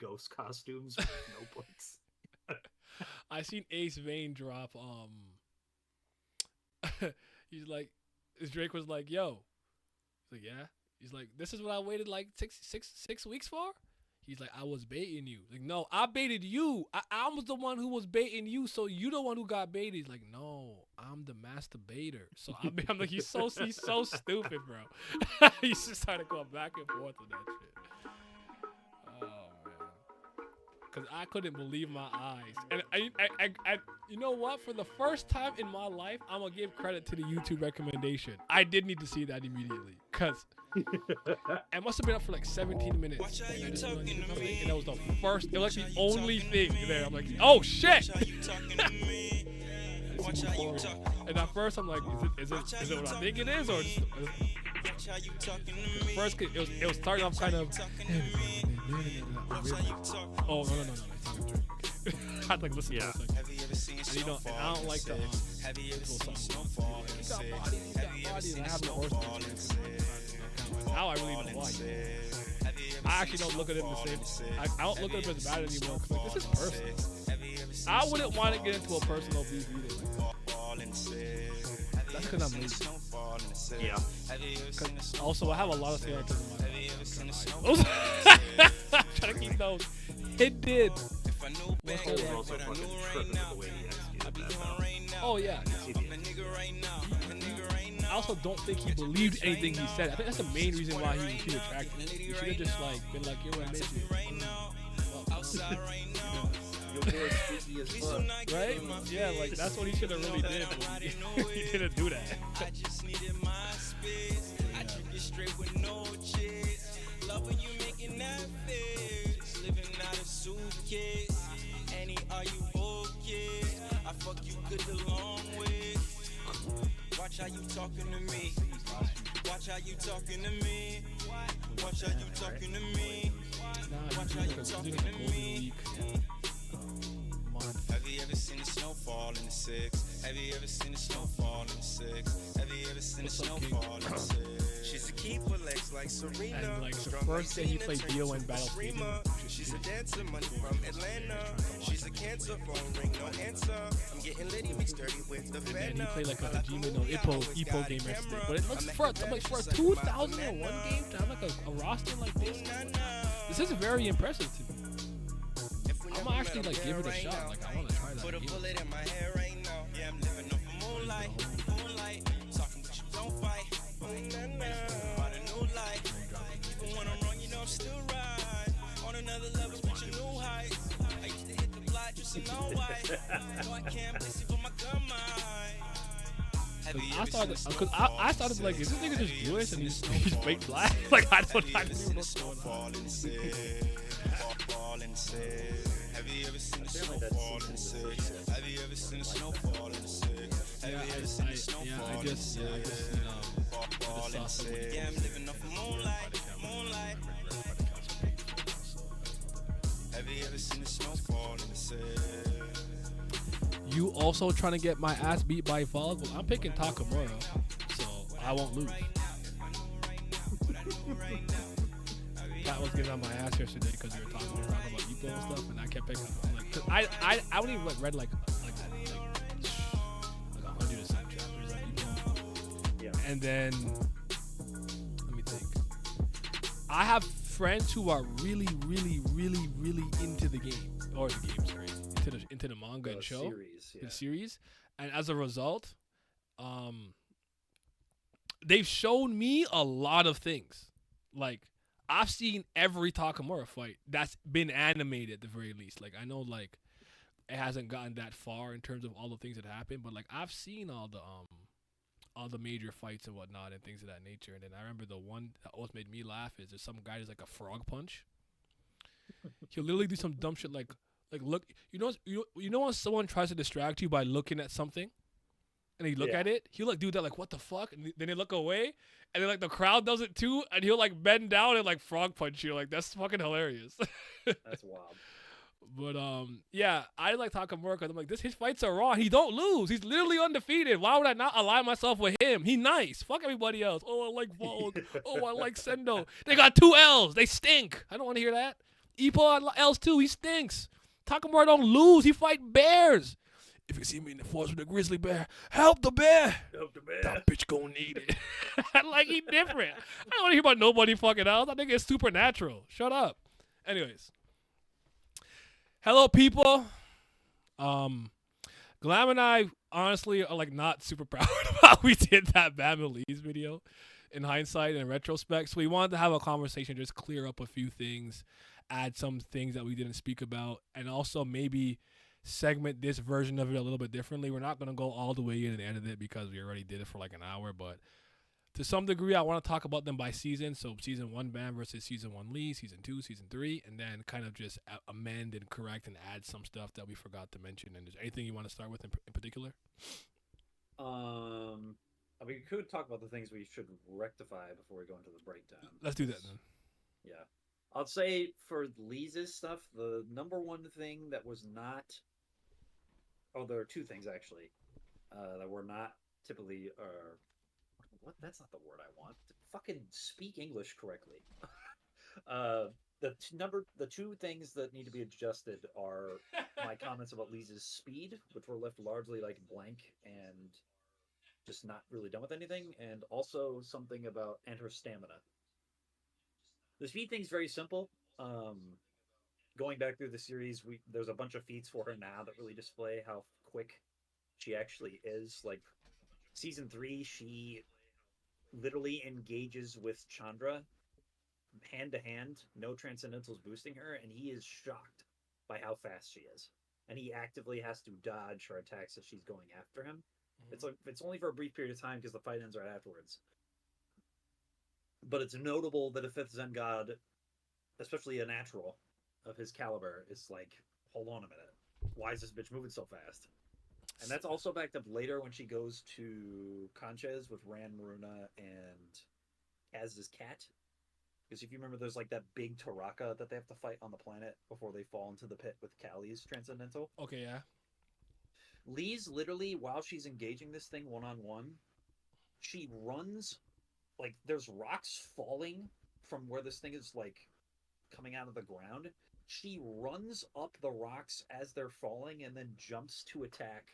ghost costumes with notebooks. I seen Ace Vane drop. He's like, his Drake was like, "Yo," he's like, "Yeah." He's like, "This is what I waited like six weeks for." He's like, "I was baiting you." Like, no, I baited you. I was the one who was baiting you, so you the one who got baited. He's like, "No, I'm the master baiter." So I'm like, he's so stupid, bro. He's just trying to go back and forth with that shit. Oh man. Because I couldn't believe my eyes. And I, you know what? For the first time in my life, I'm going to give credit to the YouTube recommendation. I did need to see that immediately. Because it must have been up for like 17 minutes. And I just went on YouTube, and that was the first, it was like the only thing there. I'm like, oh shit! And at first I'm like, is it what I think it is? Or first it was starting off kind of. Oh no! I had to like listen to it. And you know, and I don't like the little song. He got body, and I have no horse. Now I really know why. I actually don't look at him the same. I don't look at him as bad anymore. Cause like, this is personal. I wouldn't want to get into a personal beef either. That's because I'm lazy. Yeah. Also, I have a lot of skeletons in my life. I'm trying to keep those hidden. I was also fucking tripping with the way he executed that. Oh yeah. I also don't think he believed anything he said. I think that's the main reason why he was attracted. He should have just like been like, "Yo, I miss you." Your boy's busy as fuck. Right? Yeah, like that's what he should have really did. He didn't do that. I just needed my space. I took it straight with no chase. Love when you making that face. Living out of suitcase. Annie, are you okay? I fuck you good the long way. Watch how you talking to me. Watch how you talking to me. Watch how you talking to me. Watch how you talking to me. Have you ever seen the snowfall in the six? Have you ever seen the snowfall in the six? Have you ever seen the snowfall in the six? She's a keeper, legs like Serena. And like the first day he played DON Battlefield, she's a dancer, money from Atlanta. She's a cancer, phone ring, no answer. I'm getting litty, mixed dirty with the and fed. then he played like a Hajime no Ippo game yesterday. But it looks for a 2001 game to have like a roster like this is very impressive to me. I'm gonna actually like give it a shot. Like I want to try that. Put a bullet in my hair right now. Yeah, I'm living off of moonlight. Talking but you don't fight. Find a new life. Even when I'm wrong, you know I'm still right. On another level with your new heights. I used to hit the block just to know why. No, I can't bless you for my gun I started like, is this nigga just Jewish and he's fake black? Like I don't know what's going on. Have you ever seen the snowfall in the six? Have you ever seen the snowfall in the six? Have you ever seen the snowfall in the six? Yeah, I'm living off of moonlight. Have you ever seen the snowfall in the six? You also trying to get my ass beat by Falls? Well, I'm picking Takamura, so I won't lose. Pat was getting on my ass yesterday because we were talking about Ippo and stuff, and I kept picking. I'm like, cause I only read like 100 or some chapters of Ippo. Yeah. And then let me think. I have friends who are really into the game, or the game's crazy, into the manga and show, the series, and as a result, they've shown me a lot of things. Like I've seen every Takamura fight that's been animated at the very least. Like I know like it hasn't gotten that far in terms of all the things that happened, but like I've seen all the major fights and whatnot and things of that nature. And then I remember the one that always made me laugh is there's some guy who's like a frog punch. He'll literally do some dumb shit like look, you know when someone tries to distract you by looking at something, and he look at it, he'll like do that like what the fuck, and then they look away, and then like the crowd does it too, and he'll like bend down and like frog punch you. Like that's fucking hilarious. That's wild. But yeah, I like Takamura because I'm like his fights are raw. He don't lose. He's literally undefeated. Why would I not align myself with him? He nice. Fuck everybody else. Oh, I like Vogue. Oh, I like Sendo. They got 2 L's. They stink. I don't want to hear that. Epo else too. He stinks. Takamura don't lose. He fight bears. If you see me in the forest with a grizzly bear, help the bear. Help the man. That bitch gonna need it. Like, he different. I don't want to hear about nobody fucking else. I think it's supernatural. Shut up. Anyways. Hello, people. Glam and I honestly are like not super proud of how we did that Baam and Leez video in hindsight and in retrospect. So we wanted to have a conversation, just clear up a few things, add some things that we didn't speak about, and also maybe segment this version of it a little bit differently. We're not going to go all the way in and edit it because we already did it for like an hour, but to some degree, I want to talk about them by season. So season 1 Baam versus season 1 Leez, season 2, season 3, and then kind of just amend and correct and add some stuff that we forgot to mention. And is there anything you want to start with in particular? I mean, we could talk about the things we should rectify before we go into the breakdown. Let's do that then. Yeah. I'll say for Leez's stuff, the number one thing that was not... Oh, there are two things, actually, that were not typically... What? That's not the word I want. Fucking speak English correctly. The two things that need to be adjusted are my comments about Leez's speed, which were left largely like blank and just not really done with anything, and also something about and her stamina. The speed thing's very simple. Going back through the series, there's a bunch of feats for her now that really display how quick she actually is. Like season 3, she literally engages with Chandra hand to hand, no transcendentals boosting her, and he is shocked by how fast she is. And he actively has to dodge her attacks as she's going after him. Mm-hmm. It's only for a brief period of time because the fight ends right afterwards. But it's notable that a 5th Zen God, especially a natural of his caliber, is like, hold on a minute. Why is this bitch moving so fast? And that's also backed up later when she goes to Conches with Ran, Maruna, and Kaz's cat. Because if you remember, there's like that big Taraka that they have to fight on the planet before they fall into the pit with Kali's Transcendental. Okay, yeah. Leez, literally, while she's engaging this thing one-on-one, she runs, like, there's rocks falling from where this thing is, like, coming out of the ground. She runs up the rocks as they're falling and then jumps to attack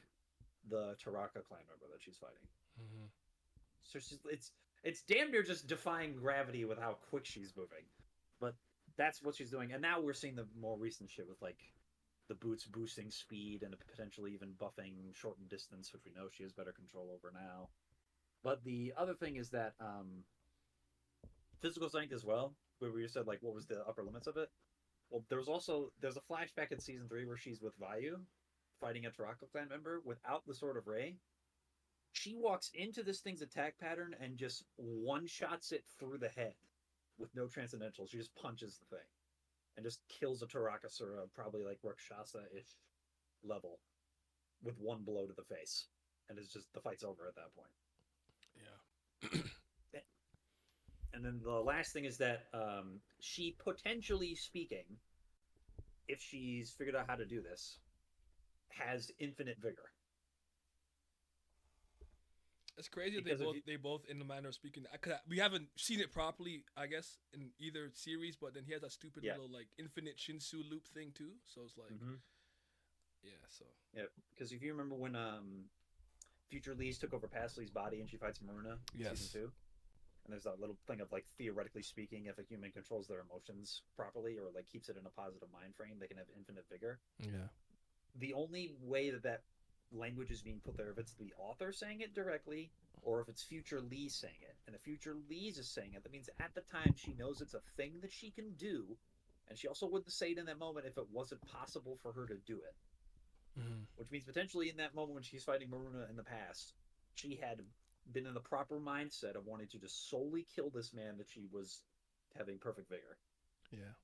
the Taraka clan member that she's fighting. Mm-hmm. So it's damn near just defying gravity with how quick she's moving. But that's what she's doing. And now we're seeing the more recent shit with, like, the boots boosting speed and potentially even buffing shortened distance, which we know she has better control over now. But the other thing is that physical strength as well, where we said, like, what was the upper limits of it? Well, there's a flashback in season 3 where she's with Vayu, fighting a Taraka clan member without the Sword of Ray. She walks into this thing's attack pattern and just one-shots it through the head with no transcendental. She just punches the thing and just kills a Tarakasura, probably like Rakshasa-ish level, with one blow to the face. And it's just, the fight's over at that point. Yeah. And then the last thing is that she, potentially speaking, if she's figured out how to do this, has infinite vigor. It's crazy that they both, in the manner of speaking, we haven't seen it properly, I guess, in either series, but then he has that stupid little, like, infinite Shinsu loop thing, too. So it's like, Yeah, because if you remember when Future Leez took over Past Lee's body and she fights Maruna in season 2, and there's that little thing of, like, theoretically speaking, if a human controls their emotions properly or, like, keeps it in a positive mind frame, they can have infinite vigor. Yeah. The only way that language is being put there, if it's the author saying it directly or if it's Future Leez saying it. And if Future Leez is saying it, that means at the time she knows it's a thing that she can do, and she also wouldn't say it in that moment if it wasn't possible for her to do it. Mm-hmm. Which means potentially in that moment when she's fighting Maruna in the past, she had been in the proper mindset of wanting to just solely kill this man that she was having perfect vigor. Yeah.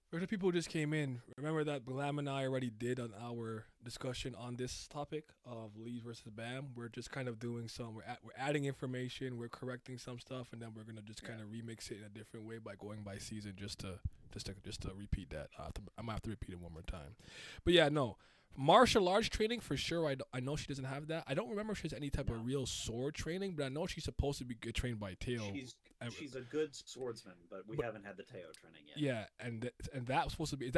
For the people who just came in, remember that Glam and I already did on our discussion on this topic of Leez versus Baam. We're just kind of doing we're adding information, we're correcting some stuff, and then we're gonna just kind of remix it in a different way by going by season, just to repeat that. I might have to repeat it one more time. But yeah, no. Martial arts training for sure. I know she doesn't have that. I don't remember if she has any type No. of real sword training, but I know she's supposed to be get trained by Teo. She's a good swordsman, but we haven't had the Teo training yet. Yeah, and that was supposed to be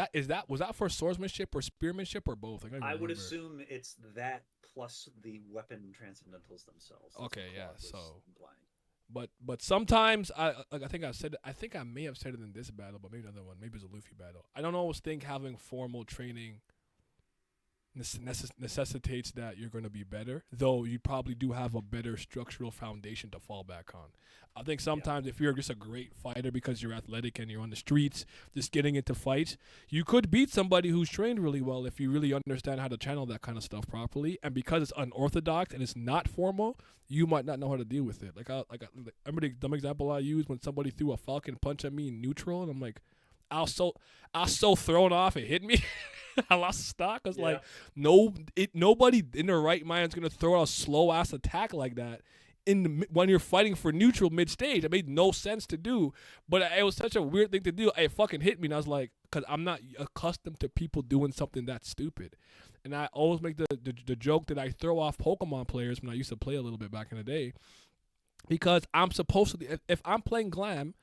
was that for swordsmanship or spearmanship or both? I would assume it's that plus the weapon transcendentals themselves. That's Okay, what yeah. Claude was So, implying. but sometimes I think I may have said it in this battle, but maybe another one. Maybe it's a Luffy battle. I don't always think having formal training necessitates that you're going to be better, though you probably do have a better structural foundation to fall back on. I think sometimes if you're just a great fighter because you're athletic and you're on the streets just getting into fights, you could beat somebody who's trained really well if you really understand how to channel that kind of stuff properly. And because it's unorthodox and it's not formal, you might not know how to deal with it. I remember the dumb example I used when somebody threw a falcon punch at me in neutral, and I'm like, I was so thrown off it hit me. I lost stock. I was like, nobody in their right mind is gonna throw out a slow ass attack like that when you're fighting for neutral mid stage. It made no sense to do, but it was such a weird thing to do. It fucking hit me, and I was like, because I'm not accustomed to people doing something that stupid. And I always make the joke that I throw off Pokemon players when I used to play a little bit back in the day, because I'm supposed to. If I'm playing Glam,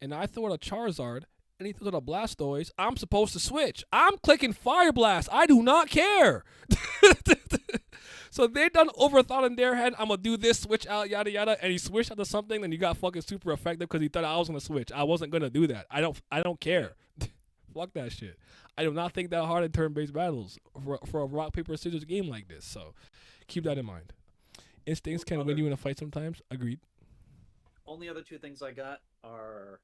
and I throw out a Charizard and he throws out a Blastoise, I'm supposed to switch. I'm clicking Fire Blast. I do not care. So they done overthought in their head, I'm going to do this, switch out, yada, yada, and he switched out to something, and he got fucking super effective because he thought I was going to switch. I wasn't going to do that. I don't care. Fuck that shit. I do not think that hard in turn-based battles for a rock, paper, scissors game like this. So keep that in mind. Instincts can win you in a fight sometimes. Agreed. Only other two things I got are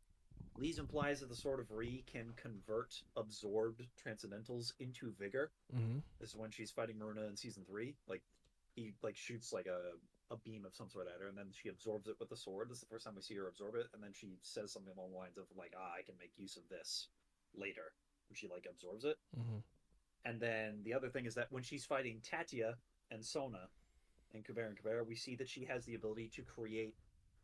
Leez implies that the Sword of Re can convert absorbed transcendentals into vigor. Mm-hmm. This is when she's fighting Maruna in season 3. Like, he shoots like a beam of some sort at her, and then she absorbs it with the sword. This is the first time we see her absorb it, and then she says something along the lines of like, I can make use of this later. And she like absorbs it. Mm-hmm. And then the other thing is that when she's fighting Tatia and Sona in Kabera, we see that she has the ability to create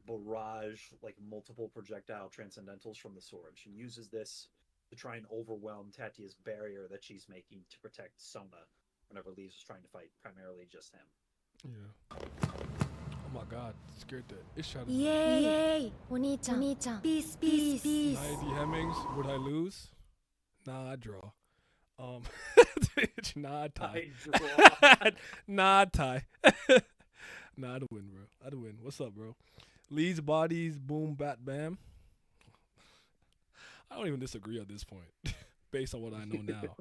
barrage, like multiple projectile transcendentals from the sword. She uses this to try and overwhelm Tatia's barrier that she's making to protect Sona whenever Leez was trying to fight primarily just him. Yeah. Oh my god, scared the ish out of me. Yay! お兄ちゃん Peace, peace, peace. Heidi Hemmings, would I lose? Nah, I draw. Nah, I tie. I draw. Nah, I tie. Nah, I'd win, bro. I'd win. What's up, bro? Lee's bodies, boom, bat, bam. I don't even disagree at this point, based on what I know now.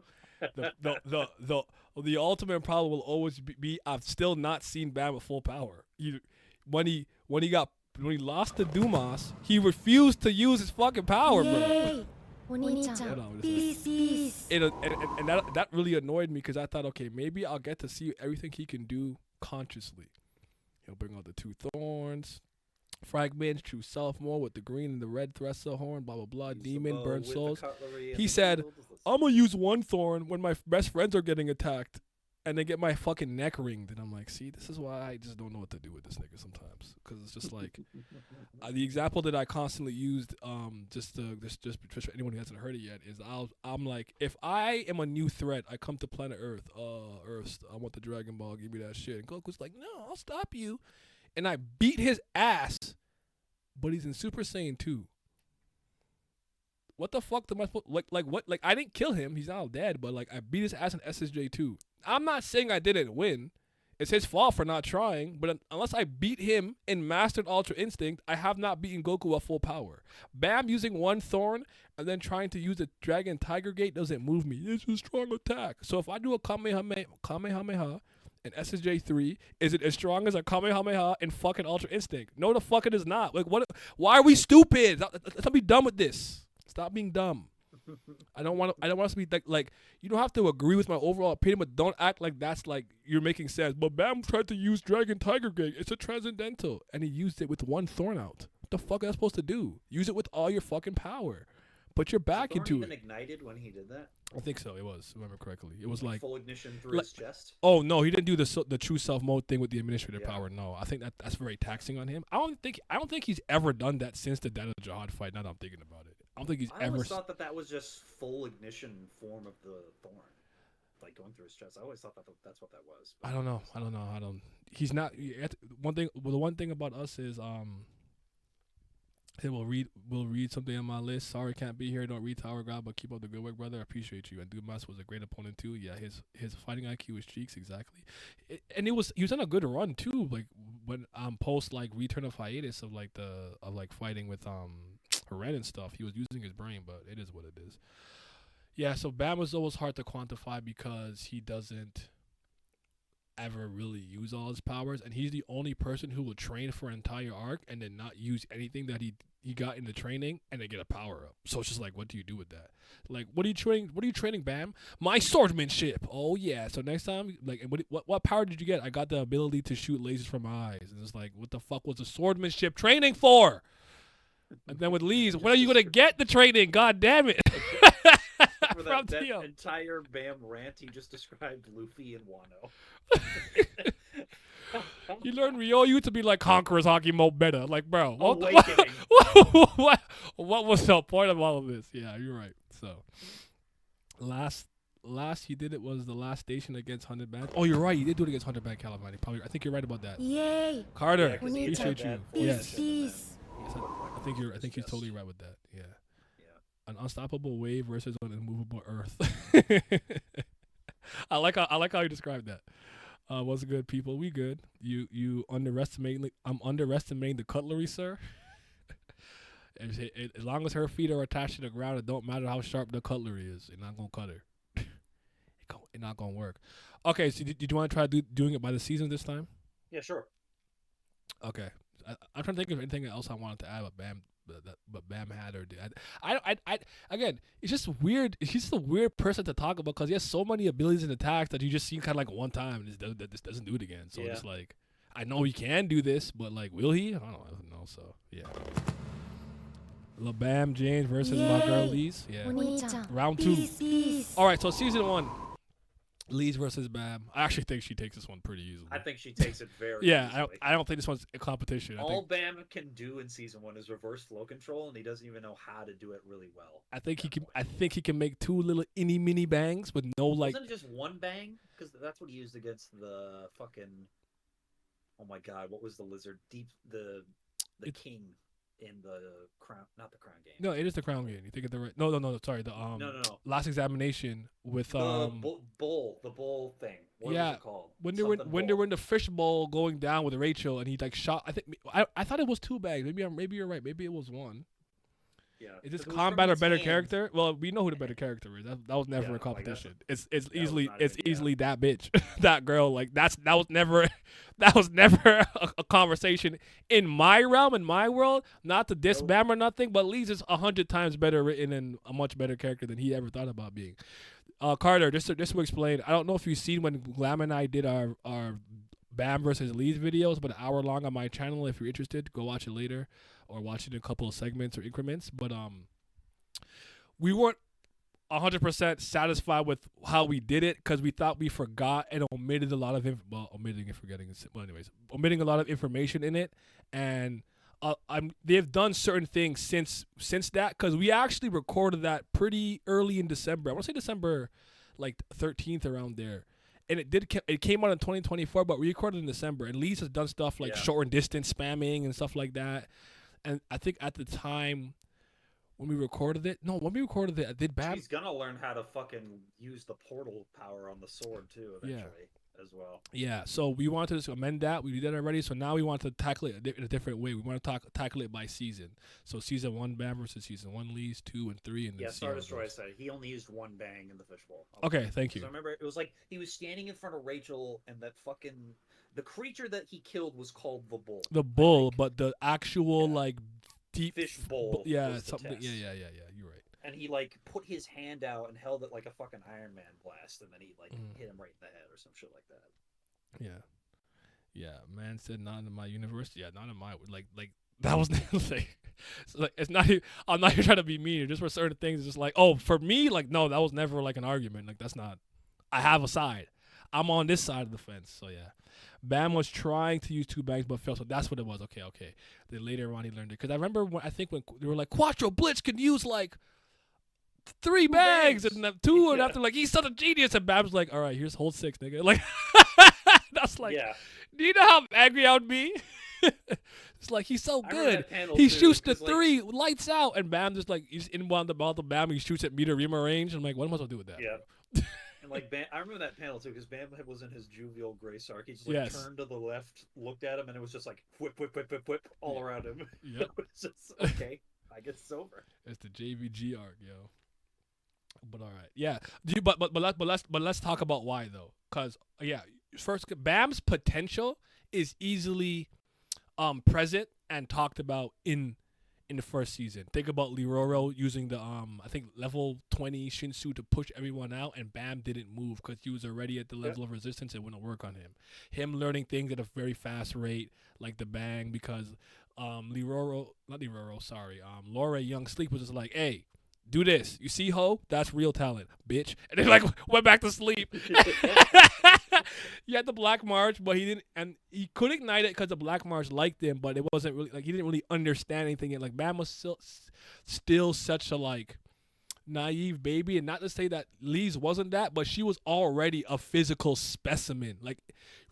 The ultimate problem will always be I've still not seen Bam at full power. When he lost to Dumas, he refused to use his fucking power, bro. Yay! お兄ちゃん Hold on, Peace, peace. and that really annoyed me because I thought, okay, maybe I'll get to see everything he can do consciously. He'll bring out the 2 thorns, fragments, true self more with the green and the red Thresher horn, blah blah blah, demon, burn souls. He said, I'm gonna use 1 thorn when my best friends are getting attacked, and they get my fucking neck ringed. And I'm like, see, this is why I just don't know what to do with this nigga sometimes, because it's just like the example that I constantly used, just for anyone who hasn't heard it yet, is I'm like, if I am a new threat, I come to planet Earth, Earth, I want the Dragon Ball, give me that shit, and Goku's like, no, I'll stop you, and I beat his ass, but he's in Super Saiyan 2. What the fuck am I supposed like I didn't kill him, he's now dead, but like I beat his ass in SSJ 2. I'm not saying I didn't win. It's his fault for not trying, but unless I beat him in Mastered Ultra Instinct, I have not beaten Goku at full power. Bam using 1 thorn and then trying to use the Dragon Tiger Gate doesn't move me. It's a strong attack. So if I do a Kamehameha in SSJ 3, is it as strong as a Kamehameha in fucking Ultra Instinct? No, the fuck it is not. Like, what? Why are we stupid? Let's be done with this. Stop being dumb. I don't want us to be like you don't have to agree with my overall opinion, but don't act like that's like you're making sense. But Bam tried to use Dragon Tiger Gate. It's a transcendental, and he used it with 1 thorn out. What the fuck is that supposed to do? Use it with all your fucking power. Put your back into even it. ignited when he did that? I think so. It was, if I remember correctly. It was like full ignition through his chest. Oh no, he didn't do the true self mode thing with the administrative Yeah. power. No, I think that's very taxing on him. I don't think he's ever done that since the Data Jihad fight. Now that I'm thinking about it, I don't think he's I ever. always thought that was just full ignition form of the thorn. like going through his chest. I always thought that's what that was. I don't know. He's not. One thing. Well, the one thing about us is hey, we'll read something on my list. Sorry, can't be here. Don't read Tower God, but keep up the good work, brother. I appreciate you. And Dumas was a great opponent too. Yeah, his fighting IQ was cheeks exactly, and he was on a good run too. Like when post like return of hiatus of like fighting with Ren and stuff. He was using his brain, but it is what it is. Yeah, so Bam was always hard to quantify because he doesn't ever really use all his powers, and he's the only person who will train for an entire arc and then not use anything that he got in the training and then get a power up. So it's just like, what do you do with that? Like, what are you training, Bam? My swordsmanship. Oh yeah. So next time, like, what power did you get? I got the ability to shoot lasers from my eyes. And it's like, what the fuck was the swordsmanship training for? And then with Leez, when are you gonna get the training? God damn it. For that entire Bam rant, he just described Luffy and Wano. You learned Ryoyu to be like Conqueror's hockey mode better. Like, bro, Awakening. what was the point of all of this? Yeah, you're right. So, last he did it was the last station against 100 Band. Oh, you're right. He did do it against 100 Band Calamity. Probably. I think you're right about that. Yay! Carter, Yeah, 'cause he appreciate had you. that Yes. Peace. I think you're totally right with that. Yeah. Yeah. An unstoppable wave versus an immovable earth. I like how you described that. What's good, people? We good. You underestimating? I'm underestimating the cutlery, sir. As long as her feet are attached to the ground, it don't matter how sharp the cutlery is. You're not gonna cut her. It's not gonna work. Okay, so did you want to try doing it by the season this time? Yeah, sure. Okay, I'm trying to think of anything else I wanted to add, but Bam had or did. I again, it's just weird. He's just a weird person to talk about because he has so many abilities and attacks that you just see kind of like one time and this doesn't do it again. So it's like, I know he can do this, but like, will he? I don't know. So yeah. LeBam James versus my girl Leez. Yeah. Round 2. Peace. All right, so season 1. Leez versus Bam. I actually think she takes this one pretty easily. I think she takes it very yeah, easily. I don't think this one's a competition. All Bam can do in season 1 is reverse flow control, and he doesn't even know how to do it really well. I think he can make 2 little inny mini bangs with no like. Wasn't it just one bang? Because that's what he used against the fucking. Oh my god, what was the lizard? The king in the crown, not the crown game. No, it is the crown game. You think of the right? No. Sorry, the No. last examination with the bull thing. What was it called? When they were in the fish bowl going down with Rachel, and he like shot. I thought it was 2 bags. Maybe you're right. Maybe it was 1. Yeah. Is this combat or better character? Well, we know who the better character is. That was never a competition. Like it's easily that bitch, that girl. Like that was never a conversation in my realm, in my world. Not to diss Bam or nothing, but Leez is 100 times better written and a much better character than he ever thought about being. Carter, just to explain, I don't know if you've seen when Glam and I did our Bam versus Leez videos, but an hour long on my channel. If you're interested, go watch it later. Or watching a couple of segments or increments, but we weren't 100% satisfied with how we did it because we thought we forgot and omitted a lot of omitting a lot of information in it, and they've done certain things since that because we actually recorded that pretty early in December. I want to say December like 13th around there. And it came out in 2024, but we recorded in December. And Leez has done stuff like short and distance spamming and stuff like that. And I think at the time when we recorded it, did Bam? He's gonna learn how to fucking use the portal power on the sword too eventually as well. Yeah. So we wanted to amend that. We did that already. So now we want to tackle it in a different way. We want to tackle it by season. So season 1 Bam versus season 1 Leez, 2 and 3, and then Star Destroyer said he only used 1 bang in the fishbowl. Okay, thank you. I remember it was like he was standing in front of Rachel, and that fucking the creature that he killed was called the bull. The bull, but the actual like deep fish bowl. Yeah, something. Yeah. You're right. And he like put his hand out and held it like a fucking Iron Man blast, and then he like hit him right in the head or some shit like that. Yeah. Man said not in my universe. Yeah, not in my like that was like. So like it's not. I'm not here trying to be mean. Just for certain things, it's just like for me, like no, that was never like an argument. Like that's not. I have a side. I'm on this side of the fence. So yeah. Bam was trying to use 2 bangs but failed, so that's what it was. Okay. Then later on he learned it. Because I remember when they were like, Quattro Blitz can use like three bags bags. and then two, and Yeah. after like he's such a genius, and Bam's like, all right, here's hold 6, nigga. Like that's like, yeah. do you know how angry I would be? It's like he's so I remember good. that panel, He too, shoots the 'cause, like, 3, lights out, and Bam just like he's in one of the ball to Bam. He shoots at meter Rima range. I'm like, what am I supposed to do with that? Yeah. And like Bam, I remember that panel too because Bam was in his jovial Grace arc. He just like Yes. turned to the left, looked at him, and it was just like whip, whip, whip, whip, whip all around him. Yep. It was just okay. I guess it's over. It's the JVG arc, yo. But all right, yeah. Do you, but let's talk about why though, cause yeah, first Bam's potential is easily present and talked about in the first season. Think about Liroro using the I think level 20 Shinsu to push everyone out, and Bam didn't move because he was already at the level of resistance. It wouldn't work on him. Him learning things at a very fast rate, like the bang, because Lore Young Sleep was just like, hey, do this. You see, ho? That's real talent, bitch. And they like went back to sleep. He had the Black March, but he didn't, and he could ignite it because the Black March liked him, but it wasn't really like he didn't really understand anything. And like Bam was still such a like naive baby, and not to say that Leez wasn't that, but she was already a physical specimen, like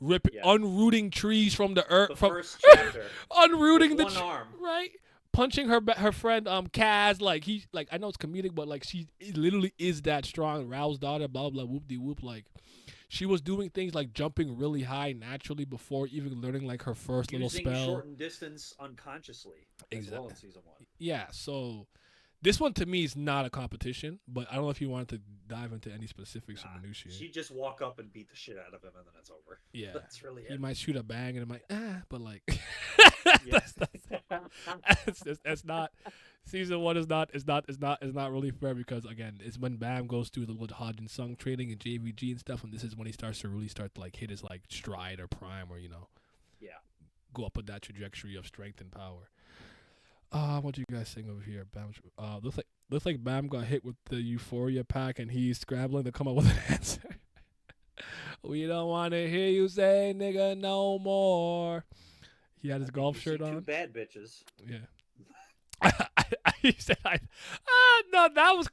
unrooting trees from the earth, The from first chapter. unrooting With the one arm. right, punching her friend Kaz, like he like I know it's comedic, but like she literally is that strong. Rao's daughter, blah blah whoop de whoop, like. She was doing things like jumping really high naturally before even learning like her first little Using spell. short and distance unconsciously. As well in season 1. Yeah, so this one to me is not a competition, but I don't know if you wanted to dive into any specifics or minutiae. She'd just walk up and beat the shit out of him, and then it's over. Yeah, That's really it. he might shoot a bang and it might but like Yes. that's not season 1 is not really fair because again it's when Bam goes through the little Hodgin Sung training and JVG and stuff, and this is when he starts to really start to like hit his like stride or prime, or go up with that trajectory of strength and power. What do you guys think over here? Bam looks like Bam got hit with the Euphoria pack and he's scrambling to come up with an answer. We don't want to hear you say nigga no more. He had his golf shirt on. 2 bad bitches. Yeah. He said, no, that was,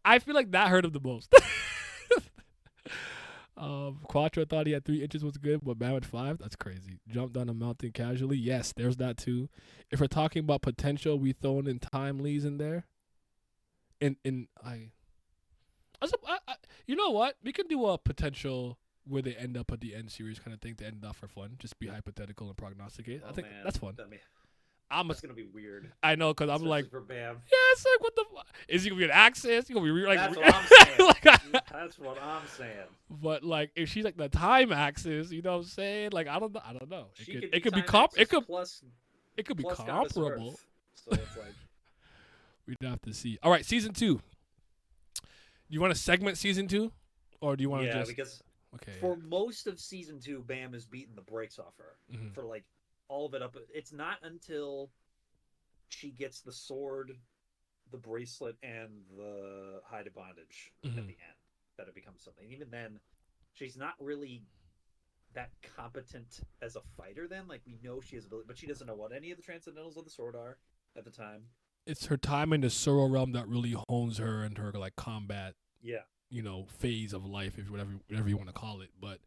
I feel like that hurt him the most. Quattro thought he had 3 inches was good, but Bam had 5. That's crazy. Jumped on a mountain casually. Yes, there's that too. If we're talking about potential, we throwing in Time Lees in there. You know what? We can do a potential where they end up at the end series kind of thing to end off for fun. Just be hypothetical and prognosticate. I think that's fun. That's gonna be weird. I know, because I'm Especially like, for Bam. yeah, it's like, what the fuck? Is he going to be an Axis? You going to be like, That's what I'm saying. That's what I'm saying. But like, if she's like the Time Axis, you know what I'm saying? Like, I don't know. It could be comparable. So it's like We'd have to see. All right, season 2. You want to segment season 2, or do you want to just? Because okay. for most of season 2, Bam is beating the brakes off her for like all of it up. It's not until she gets the sword, the bracelet, and the hide of bondage at the end that it becomes something. Even then, she's not really that competent as a fighter. Then, like, we know she has ability, but she doesn't know what any of the transcendentals of the sword are at the time. It's her time in the Suro realm that really hones her and her like combat. Yeah. Phase of life, if whatever you want to call it. But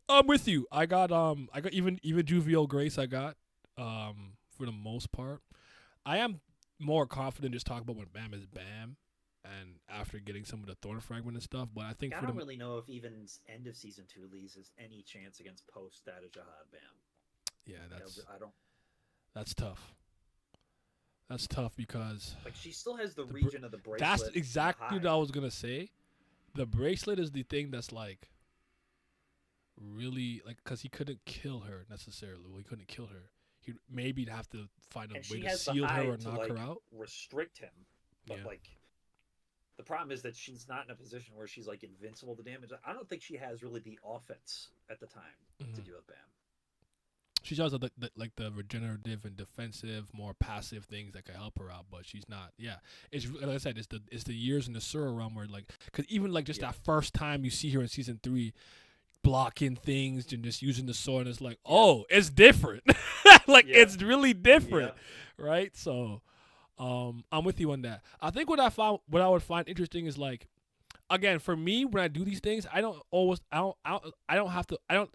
I'm with you. I got even Jovial Grace. I got for the most part. I am more confident just talking about when Bam is Bam, and after getting some of the Thorn Fragment and stuff. But I think I don't really know if even end of season 2 Leez has any chance against post Status Jihad Bam. Yeah, I don't. That's tough. That's tough because like she still has the region of the bracelet. That's exactly what I was gonna say. The bracelet is the thing that's like really like because he couldn't kill her necessarily. Well, he couldn't kill her. He maybe have to find a way to shield her or knock her out. Restrict him, but Yeah. like the problem is that she's not in a position where she's like invincible to damage. I don't think she has really the offense at the time to deal with Bam. She does the regenerative and defensive, more passive things that can help her out, but she's not. Yeah, it's like I said, it's the years in the Sura realm where like, because even like just that first time you see her in season 3, blocking things and just using the sword, and it's like, oh, it's different. Like it's really different, right? So, I'm with you on that. I think what I would find interesting is like, again, for me, when I do these things, I don't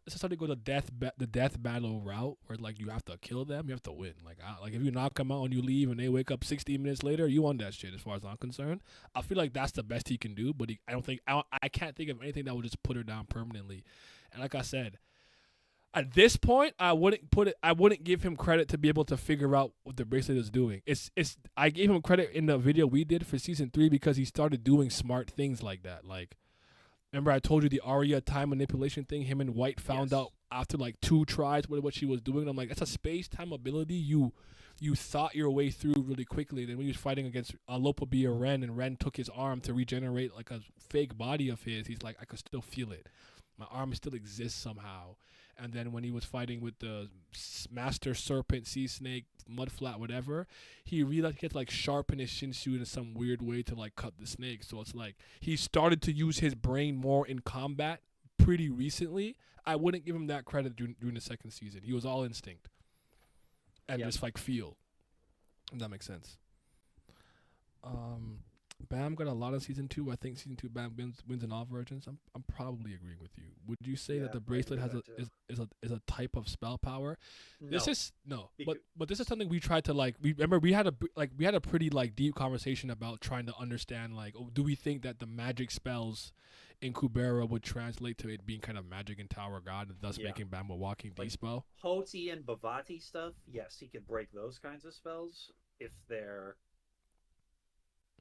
necessarily go the death battle route where like you have to kill them, you have to win. Like if you knock them out and you leave and they wake up 16 minutes later, you won that shit. As far as I'm concerned, I feel like that's the best he can do. But I can't think of anything that would just put her down permanently. And like I said, at this point, I wouldn't give him credit to be able to figure out what the bracelet is doing. I gave him credit in the video we did for season 3 because he started doing smart things like that. Like, remember I told you the Arya time manipulation thing? Him and White found out after like 2 tries what she was doing. And I'm like, that's a space-time ability you thought your way through really quickly. Then when he was fighting against Lopa or Ren, and Ren took his arm to regenerate like a fake body of his, he's like, I could still feel it. My arm still exists somehow. And then when he was fighting with the Master Serpent, Sea Snake, Mudflat, whatever, he realized he had to like sharpen his Shinshu in some weird way to like cut the snake. So it's like he started to use his brain more in combat pretty recently. I wouldn't give him that credit during the second season. He was all instinct and just like feel. If that makes sense. Baam got a lot of season 2. I think season 2 Baam wins in all versions. I'm probably agreeing with you. Would you say that the bracelet has is a type of spell power? No. This is no, but this is something we tried to like. We had a pretty like deep conversation about trying to understand like, do we think that the magic spells in Kubera would translate to it being kind of magic in Tower of God, and thus making Baam a walking D-spell? Hoti and Bhavati stuff, yes, he could break those kinds of spells if they're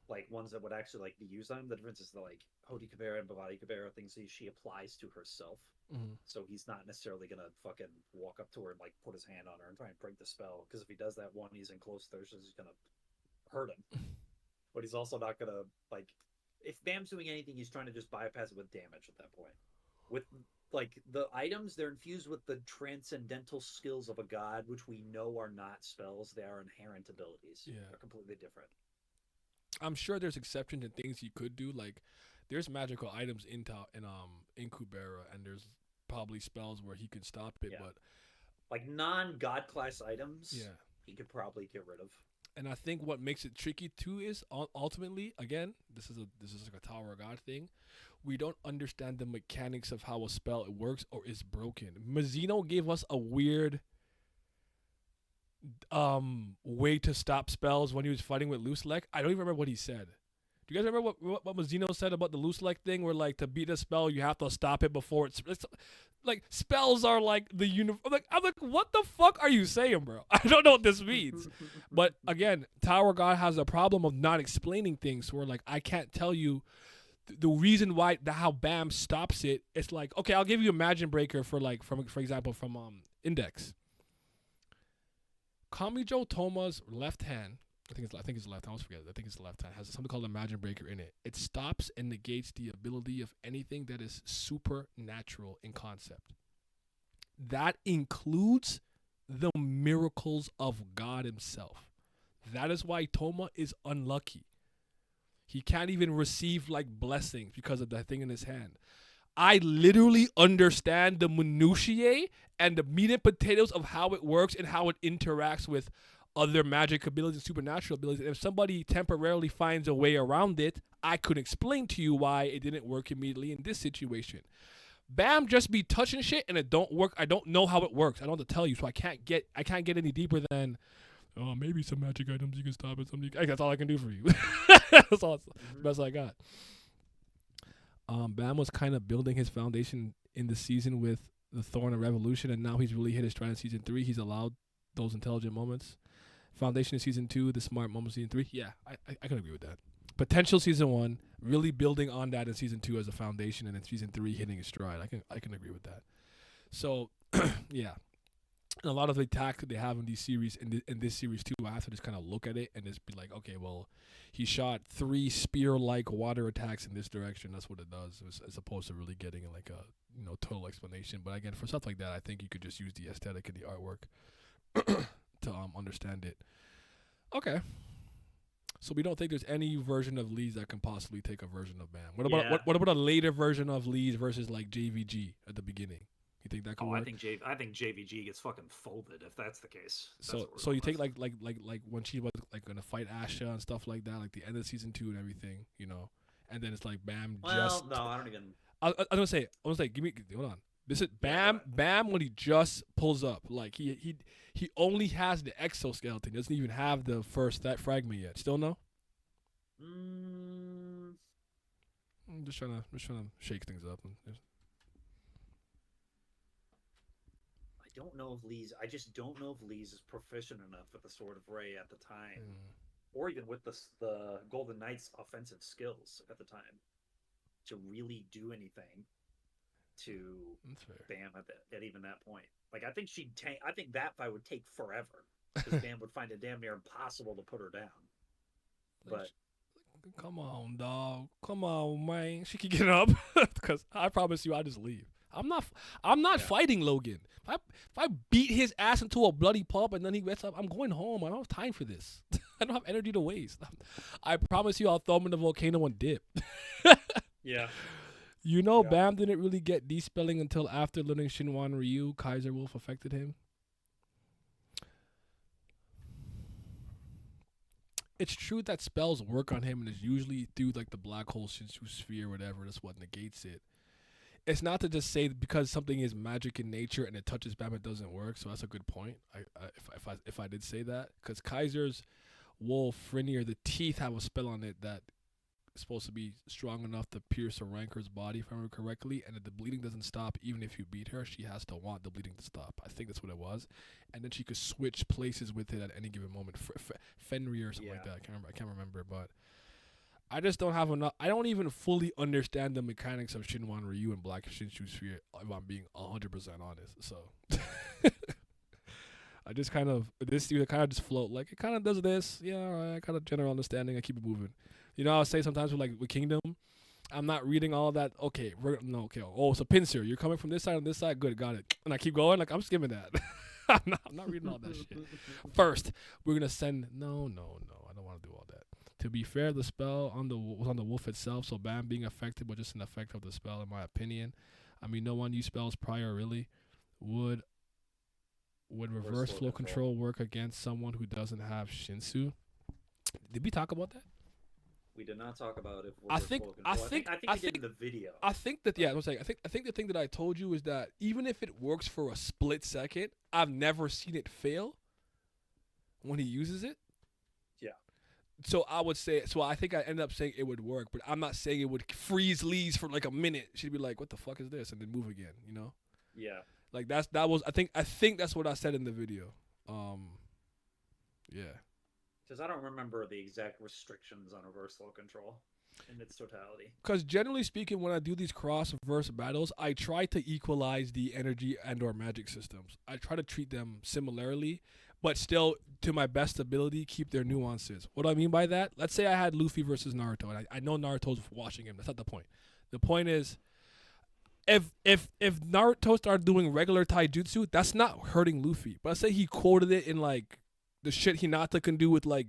like ones that would actually like be used on him. The difference is the like Hoti Kubera and Bhavati Kubera things she applies to herself. Mm-hmm. So he's not necessarily gonna fucking walk up to her and like put his hand on her and try and break the spell, because if he does that one, he's in close thirst, he's gonna hurt him. But he's also not gonna like, if Bam's doing anything, he's trying to just bypass it with damage at that point. With like the items, they're infused with the transcendental skills of a god, which we know are not spells, they are inherent abilities. They're completely different. I'm sure there's exceptions and things you could do. Like, there's magical items in Kubera, and there's probably spells where he could stop it. But like non-god class items, he could probably get rid of. And I think what makes it tricky too is ultimately, again, this is like a Tower of God thing. We don't understand the mechanics of how a spell works or is broken. Mazzino gave us a weird way to stop spells when he was fighting with Loose Leg. I don't even remember what he said. Do you guys remember what Mazzino said about the Loose Leg thing, where like to beat a spell you have to stop it before it's like spells are like the I'm like, what the fuck are you saying, bro? I don't know what this means. But again, Tower God has a problem of not explaining things, where like I can't tell you the reason why how Baam stops it. It's like, okay, I'll give you a Imagine Breaker for example from Index. Kamijo Toma's left hand, I think it's left hand, I always forget it. I think it's the left hand, has something called Imagine Breaker in it. It stops and negates the ability of anything that is supernatural in concept. That includes the miracles of God himself. That is why Toma is unlucky. He can't even receive like blessings because of that thing in his hand. I literally understand the minutiae and the meat and potatoes of how it works and how it interacts with other magic abilities and supernatural abilities. And if somebody temporarily finds a way around it, I could explain to you why it didn't work immediately in this situation. Baam just be touching shit and it don't work. I don't know how it works. I don't have to tell you, so I can't get any deeper than maybe some magic items you can stop it. That's all I can do for you. That's all. The best I got. Baam was kind of building his foundation in the season with the Thorn of Revolution, and now he's really hit his stride in season 3. He's allowed those intelligent moments. Foundation in season 2, the smart moments in season 3. Yeah, I can agree with that. Potential season 1, really building on that in season 2 as a foundation, and in season 3 hitting his stride. I can agree with that. So, yeah. And a lot of the attacks that they have in these series, in this series too, I have to just kind of look at it and just be like, okay, well, he shot 3 spear-like water attacks in this direction. That's what it does, as opposed to really getting like a total explanation. But again, for stuff like that, I think you could just use the aesthetic and the artwork to understand it. Okay. So we don't think there's any version of Leez that can possibly take a version of Baam. What about a later version of Leez versus like JVG at the beginning? You think that could Oh, work? I think JVG gets fucking folded if that's the case. That's So what we're so you going take with. like when she was like gonna fight Asha and stuff like that, like the end of season 2 and everything, and then it's like Bam just. Well, no, I don't even. I'm gonna say, give me, hold on. This is Yeah, go Bam. ahead. Bam when he just pulls up, like he only has the exoskeleton. He doesn't even have the first that fragment yet. Still no. Mm, I'm just trying to shake things up. I don't know if Lee's. I just don't know if Lee's is proficient enough with the Sword of Ray at the time, or even with the Golden Knight's offensive skills at the time, to really do anything to That's fair. Bam at even that point. Like I think she'd tank. I think that fight would take forever because Bam would find it damn near impossible to put her down. But Come on, dog. Come on, man. She can get up, because I promise you, I just leave. I'm not Yeah. fighting Logan. If I beat his ass into a bloody pulp and then he gets up, I'm going home. I don't have time for this. I don't have energy to waste. I promise you, I'll throw him in the volcano and dip. yeah, Yeah. Bam didn't really get despelling until after learning Shinwan Ryu. Kaiser Wolf affected him. It's true that spells work on him, and it's usually through like the black hole Shinshu sphere, whatever. That's what negates it. It's not to just say because something is magic in nature and it touches Bam, it doesn't work. So that's a good point. If I did say that, because Kaiser's Wolf Frenier, the teeth have a spell on it that is supposed to be strong enough to pierce a ranker's body, if I remember correctly, and if the bleeding doesn't stop, even if you beat her, she has to want the bleeding to stop. I think that's what it was, and then she could switch places with it at any given moment. Fenrir or something like Yeah. that. I can't remember, but I just don't have enough. I don't even fully understand the mechanics of Shinwan Ryu and Black Shinshu Sphere, if I'm being 100% honest. So I just kind of just float, like it kind of does this. Yeah, all right, kind of general understanding. I keep it moving. I'll say sometimes with Kingdom, I'm not reading all that. Okay, okay. Oh, so pincer, you're coming from this side and this side. Good, got it. And I keep going. Like I'm skimming that. I'm not reading all that shit. First, we're gonna send. No. I don't want to do all that. To be fair, the spell was on the wolf itself, so Bam being affected was just an effect of the spell, in my opinion. I mean, no one used spells prior, really. Would reverse flow control work against someone who doesn't have Shinsu? Did we talk about that? we did not talk about if. I think we did in the video. I think that I was saying I think the thing that I told you is that even if it works for a split second, I've never seen it fail when he uses it. Yeah. So I would say, I think I ended up saying it would work, but I'm not saying it would freeze Leez for like a minute. She'd be like, "What the fuck is this?" and then move again. Yeah. Like that was I think that's what I said in the video. Yeah. Because I don't remember the exact restrictions on reverse flow control in its totality. Because generally speaking, when I do these cross-verse battles, I try to equalize the energy and/or magic systems. I try to treat them similarly, but still, to my best ability, keep their nuances. What do I mean by that? Let's say I had Luffy versus Naruto, and I know Naruto's watching him. That's not the point. The point is, if Naruto started doing regular taijutsu, that's not hurting Luffy. But let's say he quoted it in like the shit Hinata can do with like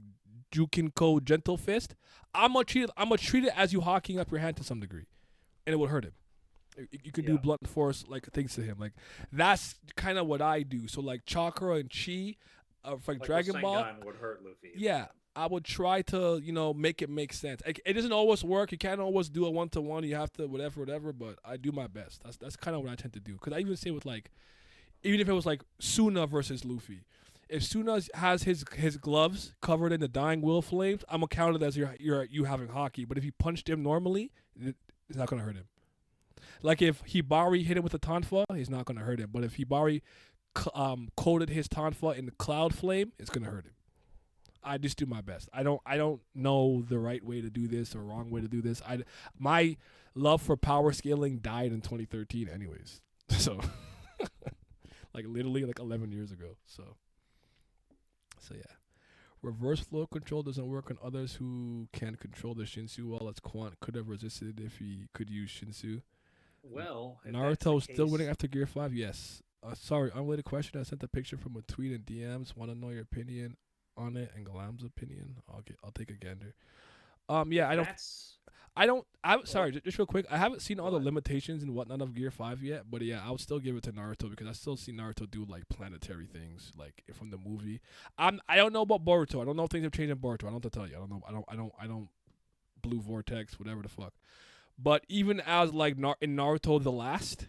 Jukinko Gentle Fist. I'm gonna treat it as you hawking up your hand to some degree, and it will hurt him. You can do blunt force like things to him. Like that's kind of what I do. So like chakra and chi, for like Dragon Ball, Rasengan would hurt Luffy. yeah, I would try to make it make sense. It doesn't always work. You can't always do a 1-to-1. You have to whatever. But I do my best. That's kind of what I tend to do. Because I even say with like, even if it was like Suna versus Luffy, if Suna has his gloves covered in the dying will flames, I'm gonna count it as you having hockey. But if you punched him normally, it's not gonna hurt him. Like if Hibari hit him with a tonfa, he's not gonna hurt him. But if Hibari coated his tonfa in the cloud flame, it's gonna hurt him. I just do my best. I don't know the right way to do this or wrong way to do this. My love for power scaling died in 2013 anyways. So like literally like 11 years ago. So yeah. Reverse flow control doesn't work on others who can control the Shinsu well as Quant could have resisted if he could use Shinsu. Well, Naruto still winning after Gear 5? Yes. Sorry, unrelated question. I sent a picture from a tweet in DMs. Want to know your opinion on it and Galam's opinion? I'll take a gander. Yeah, I'm sorry, just real quick. I haven't seen all the limitations and whatnot of Gear 5 yet, but yeah, I would still give it to Naruto because I still see Naruto do like planetary things, like from the movie. I don't know about Boruto. I don't know if things have changed in Boruto. I don't know what to tell you. I don't know. I don't. Blue Vortex, whatever the fuck. But even as like in Naruto the Last,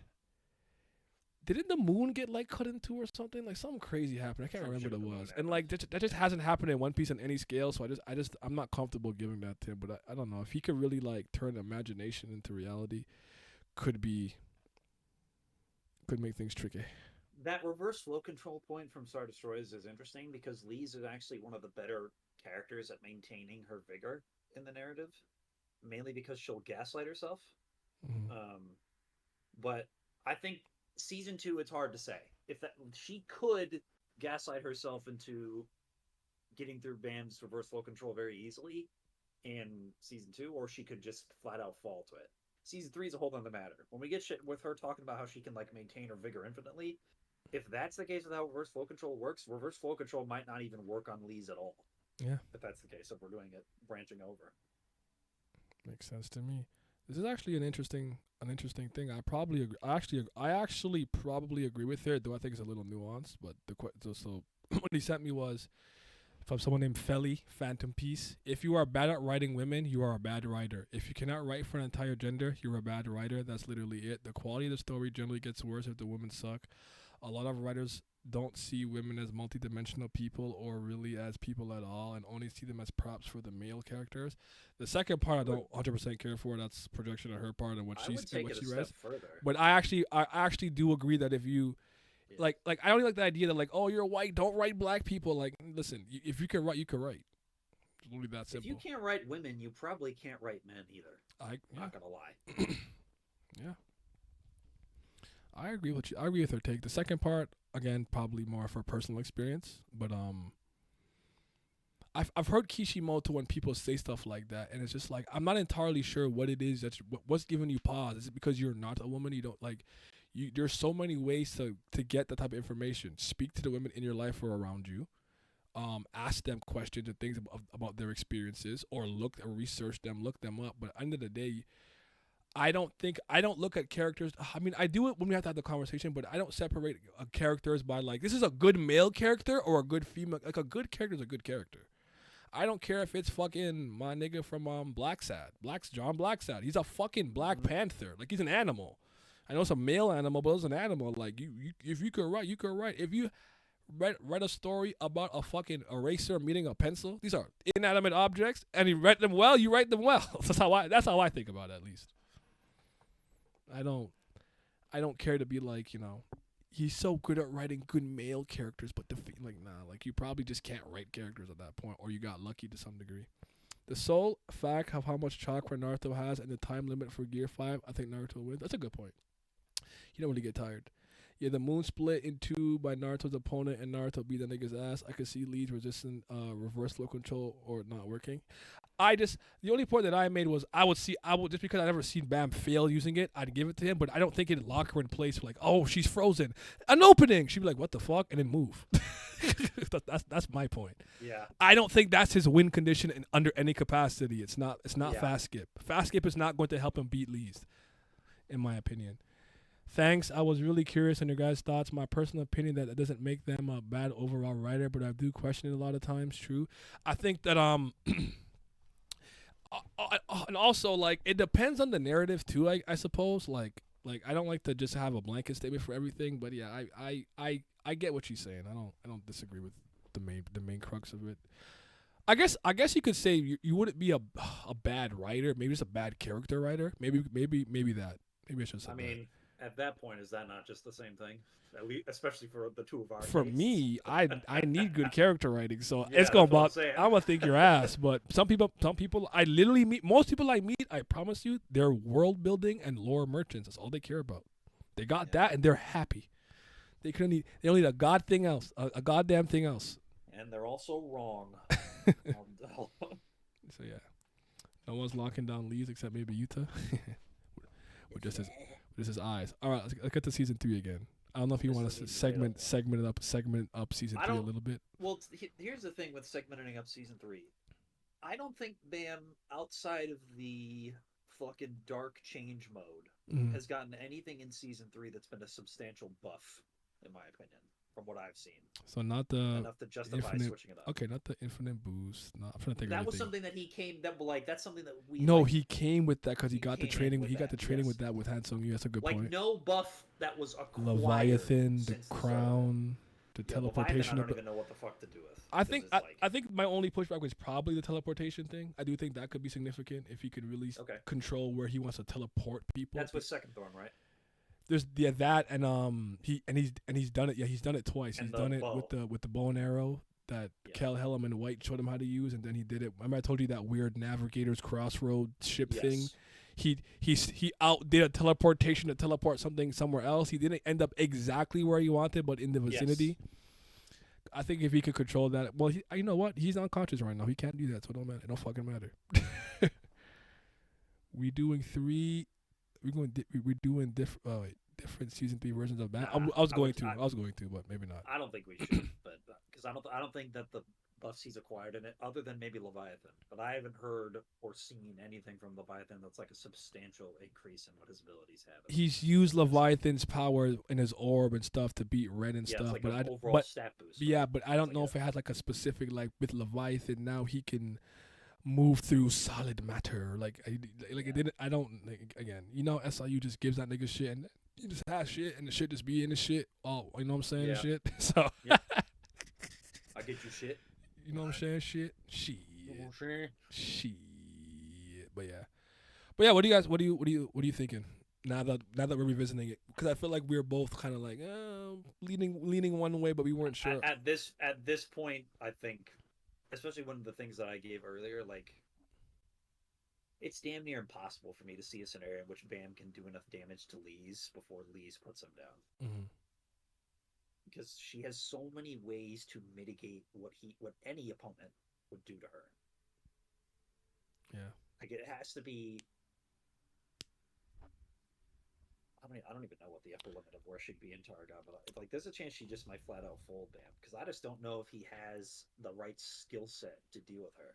didn't the moon get like cut into or something? Like something crazy happened. I can't remember what it was. And like that just hasn't happened in One Piece on any scale. So I'm not comfortable giving that to him. But I don't know if he could really like turn imagination into reality. Could make things tricky. That reverse flow control point from Star Destroyers is interesting because Leez is actually one of the better characters at maintaining her vigor in the narrative, mainly because she'll gaslight herself. Mm-hmm. But I think season 2, it's hard to say if that she could gaslight herself into getting through Baam's reverse flow control very easily in season 2, or she could just flat out fall to it. Season 3 is a whole other matter. When we get shit with her talking about how she can like maintain her vigor infinitely, if that's the case with how reverse flow control works, reverse flow control might not even work on Leez at all. Yeah. If that's the case, if we're doing it branching over. Makes sense to me. This is actually an interesting thing. I probably agree. I actually probably agree with it, though I think it's a little nuanced. But so what he sent me was from someone named Felly, Phantom Piece. If you are bad at writing women, you are a bad writer. If you cannot write for an entire gender, you're a bad writer. That's literally it. The quality of the story generally gets worse if the women suck. A lot of writers don't see women as multidimensional people or really as people at all and only see them as props for the male characters. The second part I don't 100% care for. That's projection on her part and what she writes. But I actually do agree that if you like I don't like the idea that like, oh, you're white, don't write black people. Like, listen, if you can write, you can write. It's only that simple. If you can't write women, you probably can't write men either. I'm not gonna lie. Yeah. I agree with you. I agree with her take. The second part, again, probably more for personal experience. But I've heard Kishimoto when people say stuff like that, and it's just like I'm not entirely sure what it is what's giving you pause. Is it because you're not a woman? You don't like you. There's so many ways to get that type of information. Speak to the women in your life or around you. Ask them questions and things about their experiences, or research them, look them up. But at the end of the day, I don't look at characters. I mean, I do it when we have to have the conversation, but I don't separate characters by like, this is a good male character or a good female. Like, a good character is a good character. I don't care if it's fucking my nigga from John Blacksad. He's a fucking Black Panther. Like, he's an animal. I know it's a male animal, but it's an animal. Like, if you could write, you could write. If you read a story about a fucking eraser meeting a pencil, these are inanimate objects, and you write them well, you write them well. That's how I think about it, at least. I don't care to be like, he's so good at writing good male characters, but you probably just can't write characters at that point, or you got lucky to some degree. The sole fact of how much chakra Naruto has and the time limit for Gear 5, I think Naruto wins. That's a good point. You don't really get tired. Yeah, the moon split in two by Naruto's opponent, and Naruto beat the nigga's ass. I could see Leeds resisting reverse flow control or not working. The only point that I made was I would just because I never seen Baam fail using it, I'd give it to him, but I don't think it'd lock her in place like, oh, she's frozen. An opening. She'd be like, what the fuck? And then move. That's my point. Yeah. I don't think that's his win condition under any capacity. It's not fast skip. Fast skip is not going to help him beat Leeds, in my opinion. Thanks. I was really curious on your guys' thoughts. My personal opinion that it doesn't make them a bad overall writer, but I do question it a lot of times. True. I think that and also like it depends on the narrative too. I suppose like I don't like to just have a blanket statement for everything, but yeah, I get what she's saying. I don't disagree with the main crux of it. I guess you could say you wouldn't be a bad writer. Maybe just a bad character writer. Maybe that. Maybe I should say. I mean, at that point, is that not just the same thing? At least, especially for the two of our. For tastes. me, I need good character writing, so Yeah, it's gonna that's bother. what I'm gonna think your ass. But some people, I literally meet. Most people I meet, I promise you, they're world building and lore merchants. That's all they care about. They got that, and they're happy. They don't need a goddamn thing else. And they're also wrong. So yeah, no one's locking down Leeds except maybe Utah. With just his eyes. All right, let's get to season 3 again. I don't know if you want to segment up season 3 a little bit. Well, here's the thing with segmenting up season 3. I don't think Baam, outside of the fucking dark change mode Mhm. has gotten anything in season 3 that's been a substantial buff, in my opinion, from what I've seen. So not the Enough to justify infinite. switching it up. Okay, not the infinite boost. No, I'm trying to think of That was anything. something that he came that like that's something that we No, like, he came with that because he he got the came in training. with He got the that, training yes. with that with Hansung. That's a good like point. no buff that was acquired Leviathan, the since the start of it. crown, the Yeah, Leviathan, I teleportation. don't even know what the fuck to do with. I 'cause think it's I think my only pushback was probably the teleportation thing. I do think that could be significant if he could really okay. control where he wants to teleport people. That's with Second Thorn, right? There's that and he's done it. Yeah, he's done it twice. And He's the done it bow. with the bow and arrow that Yeah. Kel Helm and White showed him how to use, and then he did it. Remember I told you that weird Navigator's Crossroad ship thing. Yes. He outdid a teleportation to teleport something somewhere else. He didn't end up exactly where he wanted, but in the vicinity. Yes. I think if he could control that, well, you know what? He's unconscious right now. He can't do that, so it don't matter. It don't fucking matter. we doing three. We're doing different season 3 versions of that. Nah, I was I going would- to. I- I was going to, but maybe not. I don't think we should, but because I don't think that the buffs he's acquired in it, other than maybe Leviathan, but I haven't heard or seen anything from Leviathan that's like a substantial increase in what his abilities have. He's used Leviathan's power in his orb and stuff to beat Red and Yeah, stuff, it's like but an overall stat boost. Right? yeah, but I don't It's know like if it has like a specific like with Leviathan now he can move through solid matter like it didn't. I don't again. You know, SIU just gives that nigga shit and he just has shit and the shit just be in the shit. Oh, you know what I'm saying? Yeah. Shit. So Yeah. I get you shit. you know what I'm saying? Shit. Shit. Sure. Shit. But yeah. What do you thinking now that we're revisiting it? Because I feel like we're both kind of like leaning one way, but we weren't sure. At this point, I think, especially one of the things that I gave earlier, like it's damn near impossible for me to see a scenario in which Bam can do enough damage to Leez before Leez puts him down. Mm-hmm. Because she has so many ways to mitigate what any opponent would do to her. Yeah. Like it has to be. I don't even know what the upper limit of where she'd be in Targa, but like there's a chance she just might flat out fold Bam because I just don't know if he has the right skill set to deal with her.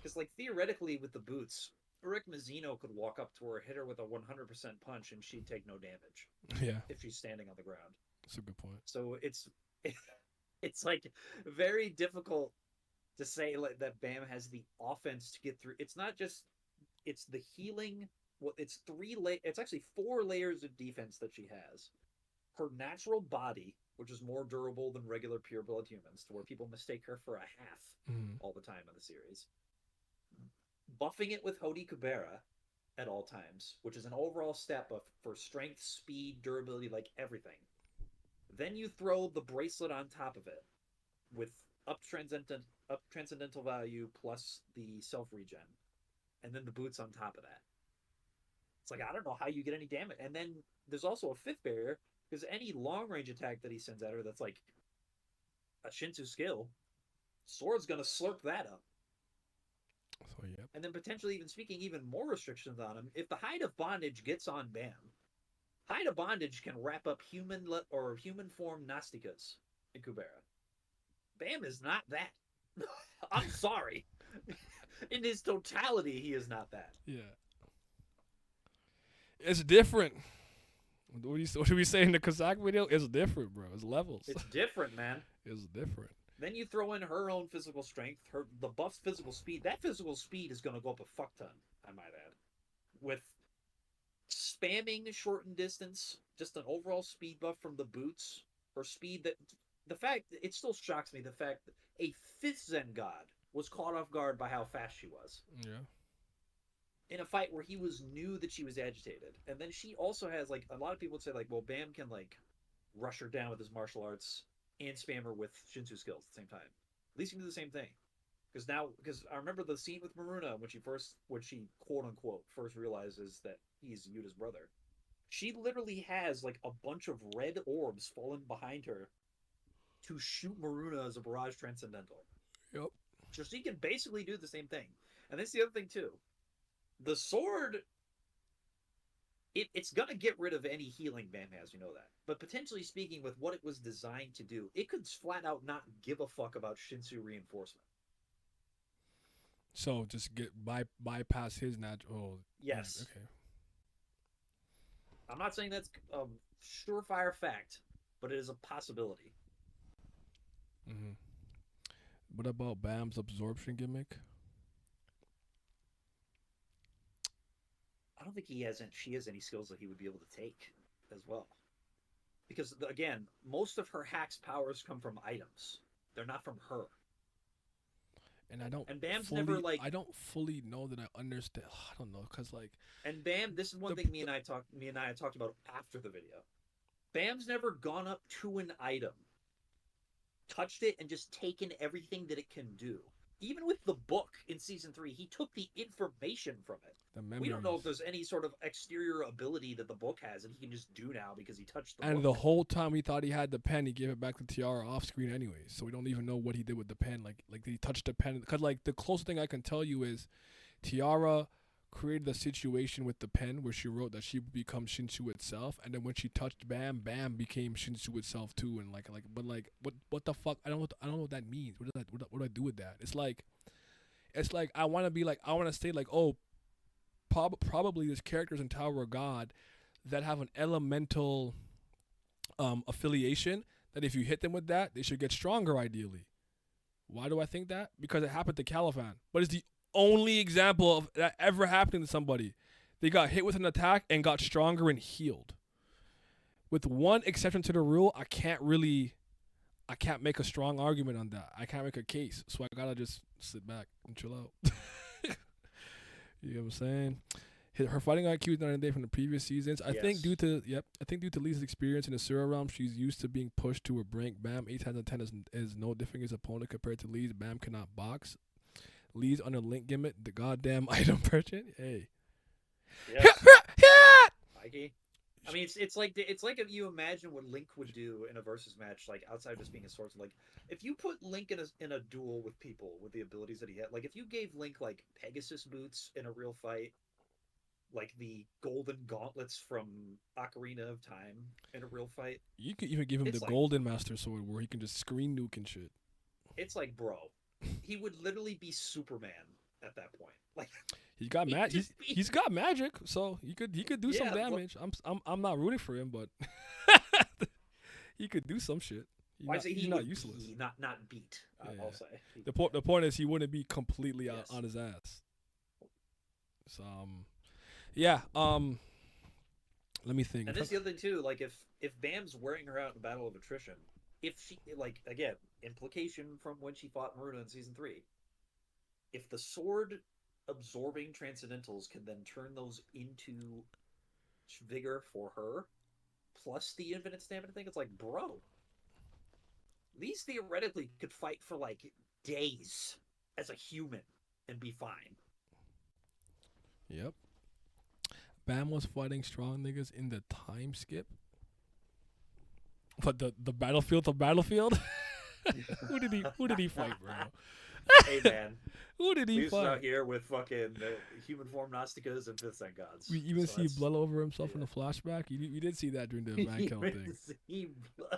Because like theoretically with the boots, Rick Mazzino could walk up to her, hit her with a 100% punch, and she'd take no damage. Yeah. If she's standing on the ground. That's a good point. So it's like very difficult to say like that Bam has the offense to get through. It's not just it's the healing. Well, it's it's actually 4 layers of defense that she has. Her natural body, which is more durable than regular pureblood humans, to where people mistake her for a half all the time in the series. Buffing it with Hody Kubera at all times, which is an overall stat buff for strength, speed, durability, like everything. Then you throw the bracelet on top of it with up transcendental value plus the self regen, and then the boots on top of that. It's like I don't know how you get any damage. And then there's also a 5th barrier because any long range attack that he sends at her that's like a Shinsu skill, Sword's gonna slurp that up. So yeah. And then potentially even more restrictions on him. If the Hide of Bondage gets on Bam, Hide of Bondage can wrap up human form Nastikas in Kubera. Bam is not that. I'm sorry. In his totality, he is not that. Yeah. It's different. What do we say in the Kazakh video? It's different, bro. It's levels. It's different, man. It's different. Then you throw in her own physical strength, the buff's physical speed. That physical speed is going to go up a fuck ton, I might add. With spamming shortened distance, just an overall speed buff from the boots, her speed it still shocks me the fact that a 5th Zen god was caught off guard by how fast she was. Yeah. In a fight where he knew that she was agitated. And then she also has, like, a lot of people would say, like, well, Bam can, like, rush her down with his martial arts and spam her with Shinsu skills at the same time. At least he can do the same thing. Because I remember the scene with Maruna when she quote unquote first realizes that he's Yuta's brother. She literally has like a bunch of red orbs falling behind her to shoot Maruna as a barrage transcendental. Yep. So she can basically do the same thing. And that's the other thing too. The sword, it's gonna get rid of any healing Bam has, you know that. But potentially speaking, with what it was designed to do, it could flat out not give a fuck about Shinsu reinforcement. So just bypass his natural. Yes. Okay. I'm not saying that's a surefire fact, but it is a possibility. Mm-hmm. What about Bam's absorption gimmick? I don't think she has any skills that he would be able to take as well. Because again, most of her hack's powers come from items. They're not from her. And I don't. And Bam's fully, never like. I don't fully know that I understand. I don't know, cause like. And Bam, this is one thing me and I had talked about after the video. Bam's never gone up to an item, touched it, and just taken everything that it can do. Even with the book in season 3, he took the information from it. We don't know if there's any sort of exterior ability that the book has that he can just do now because he touched the book. And the whole time he thought he had the pen, he gave it back to Tiara off screen anyways. So we don't even know what he did with the pen. Like did he touch the pen? Because like the closest thing I can tell you is Tiara created a situation with the pen where she wrote that she would become Shinsu itself, and then when she touched Bam, Bam became Shinsu itself too. And but what the fuck? I don't know what that means. What do I do with that? It's like I want to say like, oh, probably there's characters in Tower of God that have an elemental affiliation that if you hit them with that, they should get stronger ideally. Why do I think that? Because it happened to Califan. But it's the only example of that ever happening to somebody. They got hit with an attack and got stronger and healed. With one exception to the rule, I can't make a strong argument on that. I can't make a case. So I gotta just sit back and chill out. You know what I'm saying? Her fighting IQ is not a day from the previous seasons. I think due to Leez's experience in the Sura realm, she's used to being pushed to her brink. Bam 8 times out of 10 is no different as opponent compared to Leez. Bam cannot box. Leez under Link gimmick, the goddamn item merchant. Hey. Yeah. Mikey. I mean, it's like if you imagine what Link would do in a versus match, like outside of just being a swordsman. Like if you put Link in a duel with people with the abilities that he had, like if you gave Link like Pegasus boots in a real fight, like the golden gauntlets from Ocarina of Time in a real fight, you could even give him the golden master sword where he can just screen nuke and shit. It's like, bro, he would literally be Superman at that point. Like he's got he's got magic, so he could do some damage. I'm not rooting for him, but he could do some shit. He's not useless. Not beat. I'll say the point is he wouldn't be completely on his ass. So yeah. Let me think. And this is the other thing too. Like if Bam's wearing her out in Battle of Attrition, if she again implication from when she fought Maruna in season 3, if the sword absorbing transcendentals can then turn those into vigor for her, plus the infinite stamina thing, it's like, bro, these theoretically could fight for like days as a human and be fine. Yep. Bam was fighting strong niggas in the time skip. But the battlefield to battlefield? Who did he fight, bro? Hey man, who did he fight? Out here with fucking human form Gnostikas and 5th Sen gods. We even see blood over himself in the flashback. You did see that during the man count thing.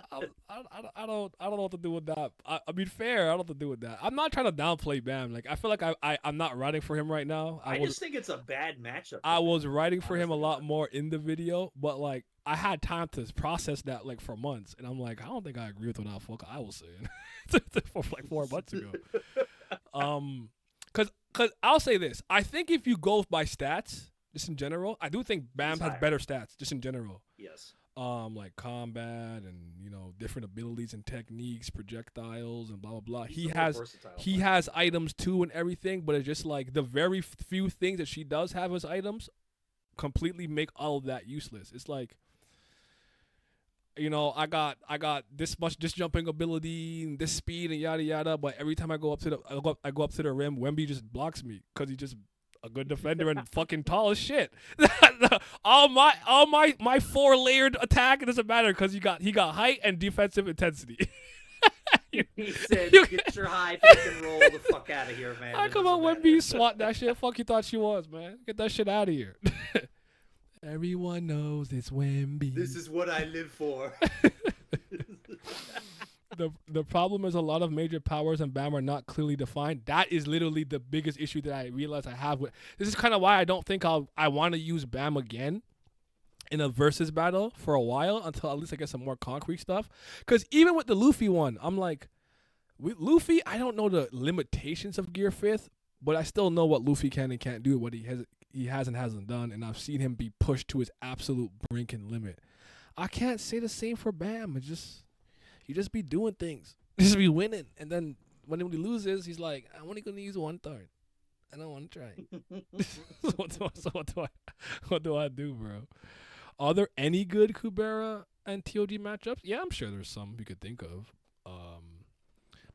I don't know what to do with that. I mean, fair. I don't know what to do with that. I'm not trying to downplay Bam. Like I feel like I'm not writing for him right now. I just think it's a bad matchup. I was writing for him a lot more in the video, but like I had time to process that like for months, and I'm like, I don't think I agree with what fuck I was saying for like 4 months ago. Cause I'll say this. I think if you go by stats, just in general, I do think Bam has better stats, just in general. Yes. Like combat and different abilities and techniques, projectiles and blah blah blah. He has items too and everything, but it's just like the very few things that she does have as items completely make all of that useless. It's like, I got this jumping ability and this speed and yada yada, but every time I go up to the rim, Wemby just blocks me because he's just a good defender and fucking tall as shit. all my 4-layered attack, it doesn't matter because he got height and defensive intensity. He said, "Get your high fucking roll the fuck out of here, man." How come on Wemby swat that shit? Fuck you thought she was, man. Get that shit out of here. Everyone knows it's Wemby. This is what I live for. the problem is a lot of major powers and Bam are not clearly defined. That is literally the biggest issue that I realize I have with. This is kind of why I don't think I want to use Bam again in a versus battle for a while until at least I get some more concrete stuff. Because even with the Luffy one, I'm like, with Luffy, I don't know the limitations of Gear Fifth, but I still know what Luffy can and can't do, what he has and hasn't done, and I've seen him be pushed to his absolute brink and limit. I can't say the same for Bam. He just be doing things, just be winning, and then when he loses, he's like, I'm only gonna use 1/3. I don't want to try. What do I do, bro? Are there any good Kubera and TOG matchups? Yeah, I'm sure there's some you could think of.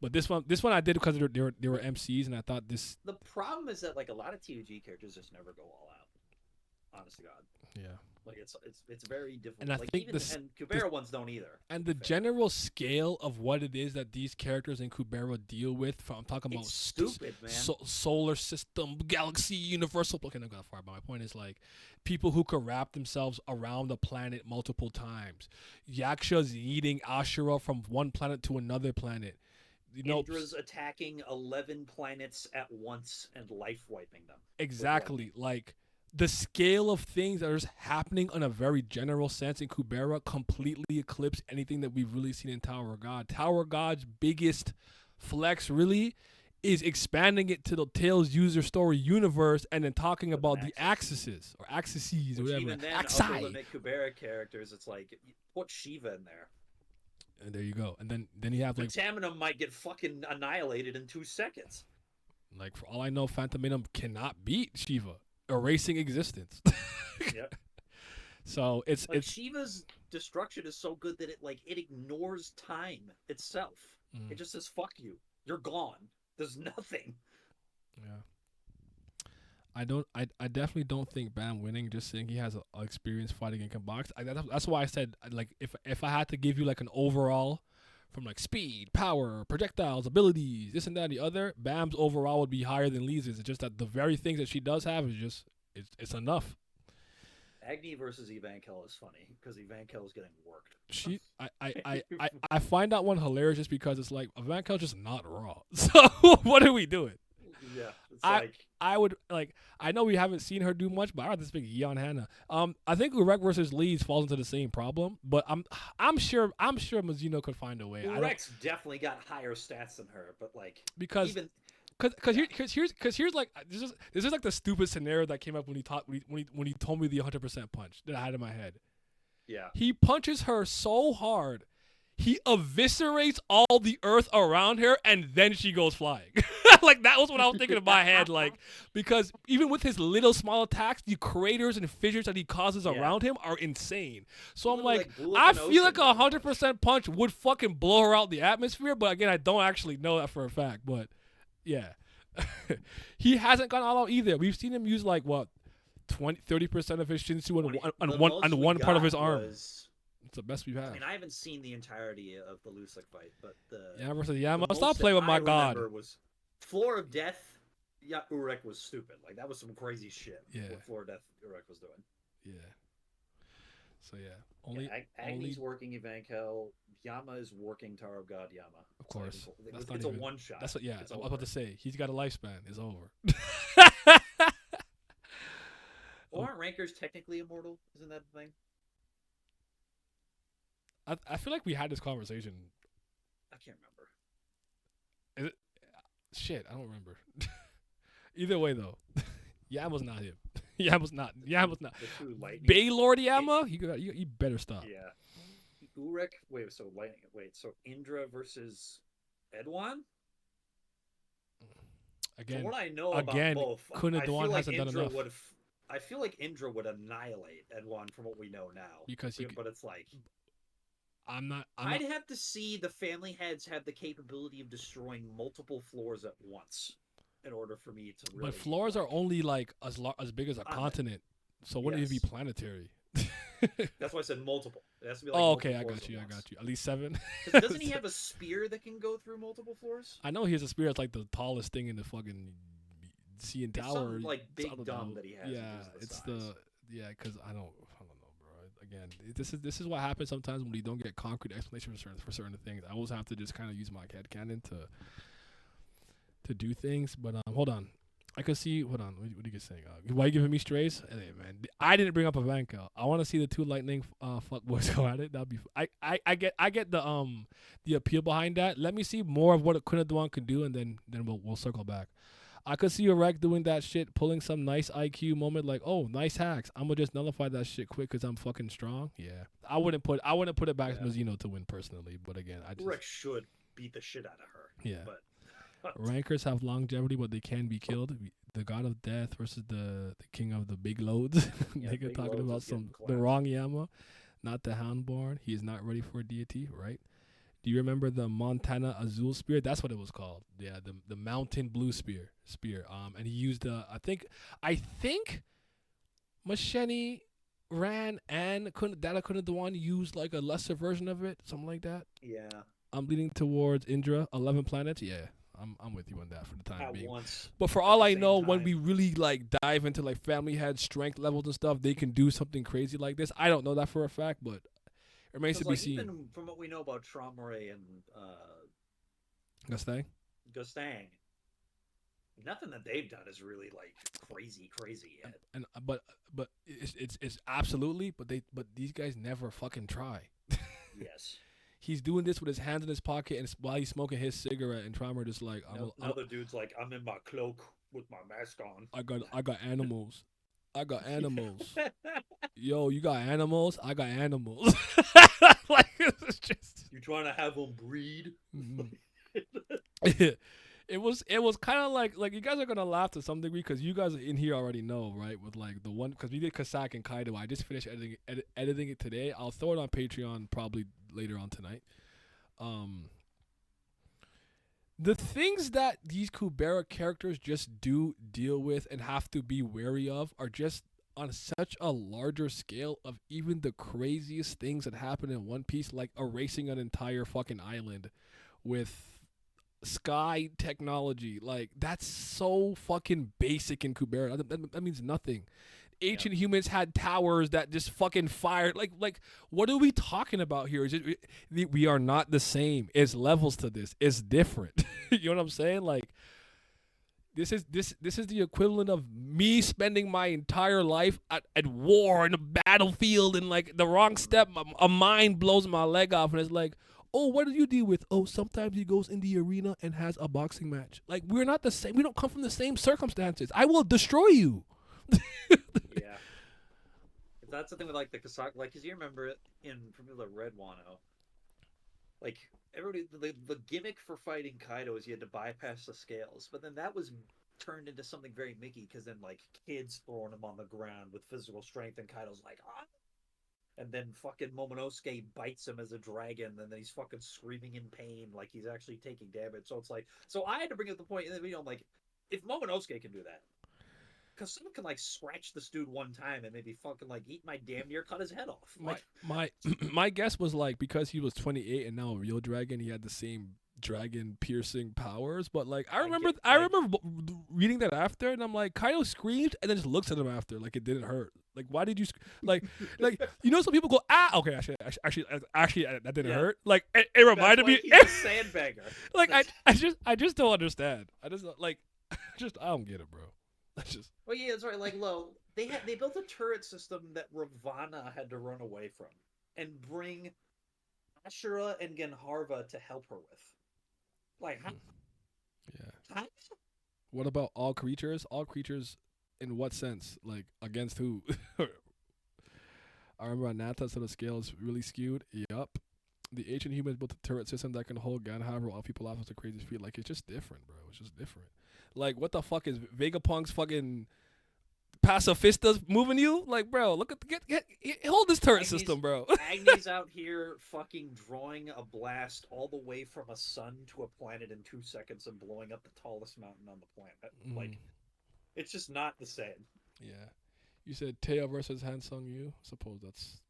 But this one I did because there were MCs, and I thought this. The problem is that like a lot of TOG characters just never go all out. Honest to God. Yeah. Like it's very difficult. And I like think even and Kubera ones don't either. And the general scale of what it is that these characters in Kubera deal with, I'm talking about stupid, man. Solar system, galaxy, universal. Okay, not that far, but my point is like people who could wrap themselves around the planet multiple times. Yaksha's eating Ashura from one planet to another planet. Indra's attacking 11 planets at once and life wiping them. Exactly, like. The scale of things that are just happening on a very general sense in Kubera completely eclipse anything that we've really seen in Tower of God. Tower of God's biggest flex really is expanding it to the Tales user story universe and then talking about the axes or whatever. Even then, upper limit Kubera characters, it's like, put Shiva in there. And there you go. And then you have like... Vitaminum might get fucking annihilated in 2 seconds. Like, for all I know, Phantominum cannot beat Shiva. Erasing existence. Yep. So it's Shiva's destruction is so good that it ignores time itself. It just says fuck you. You're gone. There's nothing. Yeah. I definitely don't think Bam winning, just saying he has a experience fighting in box. That's why I said like if I had to give you like an overall from like speed, power, projectiles, abilities, this and that and the other, Bam's overall would be higher than Leez's. It's just that the very things that she does have is just it's enough. Agni versus Evankel is funny because Evankel is getting worked. I find that one hilarious just because it's like Evankel's just not raw. So what are we doing? Yeah, I would like. I know we haven't seen her do much, but I would just pick Yeon Hannah. I think Urek versus Leez falls into the same problem, but I'm sure Mizuno could find a way. Urek's definitely got higher stats than her, but like because here's like this is like the stupid scenario that came up when he told me the 100% punch that I had in my head. Yeah, he punches her so hard. He eviscerates all the earth around her, and then she goes flying. Like, that was what I was thinking in my head. Like, because even with his little small attacks, the craters and fissures that he causes around him are insane. So I'm like I feel like 100% punch would fucking blow her out the atmosphere. But again, I don't actually know that for a fact. But yeah, he hasn't gone all out either. We've seen him use like what 30% of his Shinsu on one part of his arm. It's the best we've had. I mean, I haven't seen the entirety of the Lusik fight, but Yama versus Yama. Stop playing with my god. Was Floor of Death. Yeah, Urek was stupid. Like that was some crazy shit. Yeah. What Floor of Death Urek was doing. Yeah. So Agni's working Evankel. Yama is working Tower of God. Yama. Of course. It's a one shot. That's what. Yeah. I was about to say he's got a lifespan. It's over. Well, aren't rankers technically immortal? Isn't that the thing? I feel like we had this conversation. I can't remember. Is it? Shit, I don't remember. Either way, though, Yama's not him. Yama's not. Baylord Yama, you better stop. Yeah. Urek. So Indra versus Edwan. Again, from what I know about both, Edwan hasn't done enough. I feel like Indra would annihilate Edwan from what we know now. But it's like. I'd have to see the family heads have the capability of destroying multiple floors at once in order for me to really... But floors are only like as big as a continent, so wouldn't it be planetary? That's why I said multiple. It has to be like okay, I got you. At least 7. Doesn't he have a spear that can go through multiple floors? I know he has a spear that's like the tallest thing in the fucking CN Tower. Some like big dumb that he has. Yeah, it's the because I don't know, bro. again, this is what happens sometimes when you don't get concrete explanation for certain things. I always have to just kind of use my headcanon to do things. But hold on, I could see. Hold on, what are you guys saying? Why are you giving me strays? Hey man, I didn't bring up Ivanka. I want to see the two lightning fuckboys go at it. That'd be. I get the appeal behind that. Let me see more of what Kuna Dewan could do, and then we'll circle back. I could see a wreck doing that shit, pulling some nice IQ moment like, oh, nice hacks. I'm gonna just nullify that shit quick because I'm fucking strong. Yeah, I wouldn't put it back to Mizuno to win personally. But again, I just Rex should beat the shit out of her. Yeah. But rankers have longevity, but they can be killed. The god of death versus the king of the big loads. Yeah, Nigga Big talking Loads about is getting the clapped. wrong Yama, not the Houndborn. He is not ready for deity, right? Do you remember the Montana Azul spear? That's what it was called. Yeah, the mountain blue spear. And he used I think Macheni ran and Data couldn't the one used like a lesser version of it, something like that. yeah, I'm leaning towards Indra, 11 planets. Yeah, I'm with you on that for the time at being. once. But for at all the I same know, when time. we really like dive into like family head strength levels and stuff, they can do something crazy like this. I don't know that for a fact, but it remains to be Like, seen. even from what we know about Tromare and Gustang? Gustang, nothing that they've done is really like crazy yet. And but it's absolutely, but these guys never fucking try. Yes. He's doing this with his hands in his pocket and while he's smoking his cigarette, and Trommer just like Another dude's like, I'm in my cloak with my mask on. I got animals. I got animals. Yo, you got animals? I got animals. Like it's just You trying to have them breed? it was kind of like you guys are gonna laugh to some degree because you guys in here already know, right? With like the one because we did Kasak and Kaido. I just finished editing it today. I'll throw it on Patreon probably later on tonight. The things that these Kubera characters just do deal with and have to be wary of are just on such a larger scale of even the craziest things that happen in One Piece, like erasing an entire fucking island with sky technology. Like, that's so fucking basic in Kubera. That means nothing. Ancient humans had towers that just fucking fired. Like, what are we talking about here? We are not the same. It's levels to this. It's different. You know what I'm saying? Like, this is the equivalent of me spending my entire life at war in a battlefield, and like the wrong step, a mine blows my leg off, and it's like, oh, what do you deal with? Oh, sometimes he goes in the arena and has a boxing match. Like, we're not the same. We don't come from the same circumstances. I will destroy you. Yeah. That's the thing with like the Kasaka, like, cause you remember it in Formula Red Wano. Like, everybody, the gimmick for fighting Kaido is you had to bypass the scales, but then that was turned into something very Mickey, because then like kids throwing him on the ground with physical strength, and Kaido's like, ah. And then fucking Momonosuke bites him as a dragon, and then he's fucking screaming in pain, like he's actually taking damage. So it's like, so I had to bring up the point in the video, I'm like, if Momonosuke can do that, because someone can like scratch this dude one time and maybe fucking like eat my damn near cut his head off. Like, my guess was like because he was 28 and now a real dragon, he had the same dragon piercing powers. But like I remember reading that after, and I'm like, Kaido screamed and then just looks at him after like it didn't hurt. Like, why did you like you know, some people go, ah, okay, actually that didn't hurt. Like it reminded me. He's a sandbagger. Like I just don't understand. I don't get it, bro. Well, yeah, that's right. Like, they built a turret system that Ravana had to run away from and bring Ashura and Genharva to help her with. Like, how? Yeah. How? What about all creatures? All creatures, in what sense? Like, against who? I remember on Nata, so the scale is really skewed. Yup. The ancient humans built a turret system that can hold Genharva while people off with a crazy speed. Like, it's just different, bro. It's just different. Like, what the fuck is Vegapunk's fucking pacifistas moving you? Like, bro, look at hold this turret system, bro. Agni's out here fucking drawing a blast all the way from a sun to a planet in 2 seconds and blowing up the tallest mountain on the planet. Like, it's just not the same. Yeah. You said Teo versus Hansung Yu. Suppose that's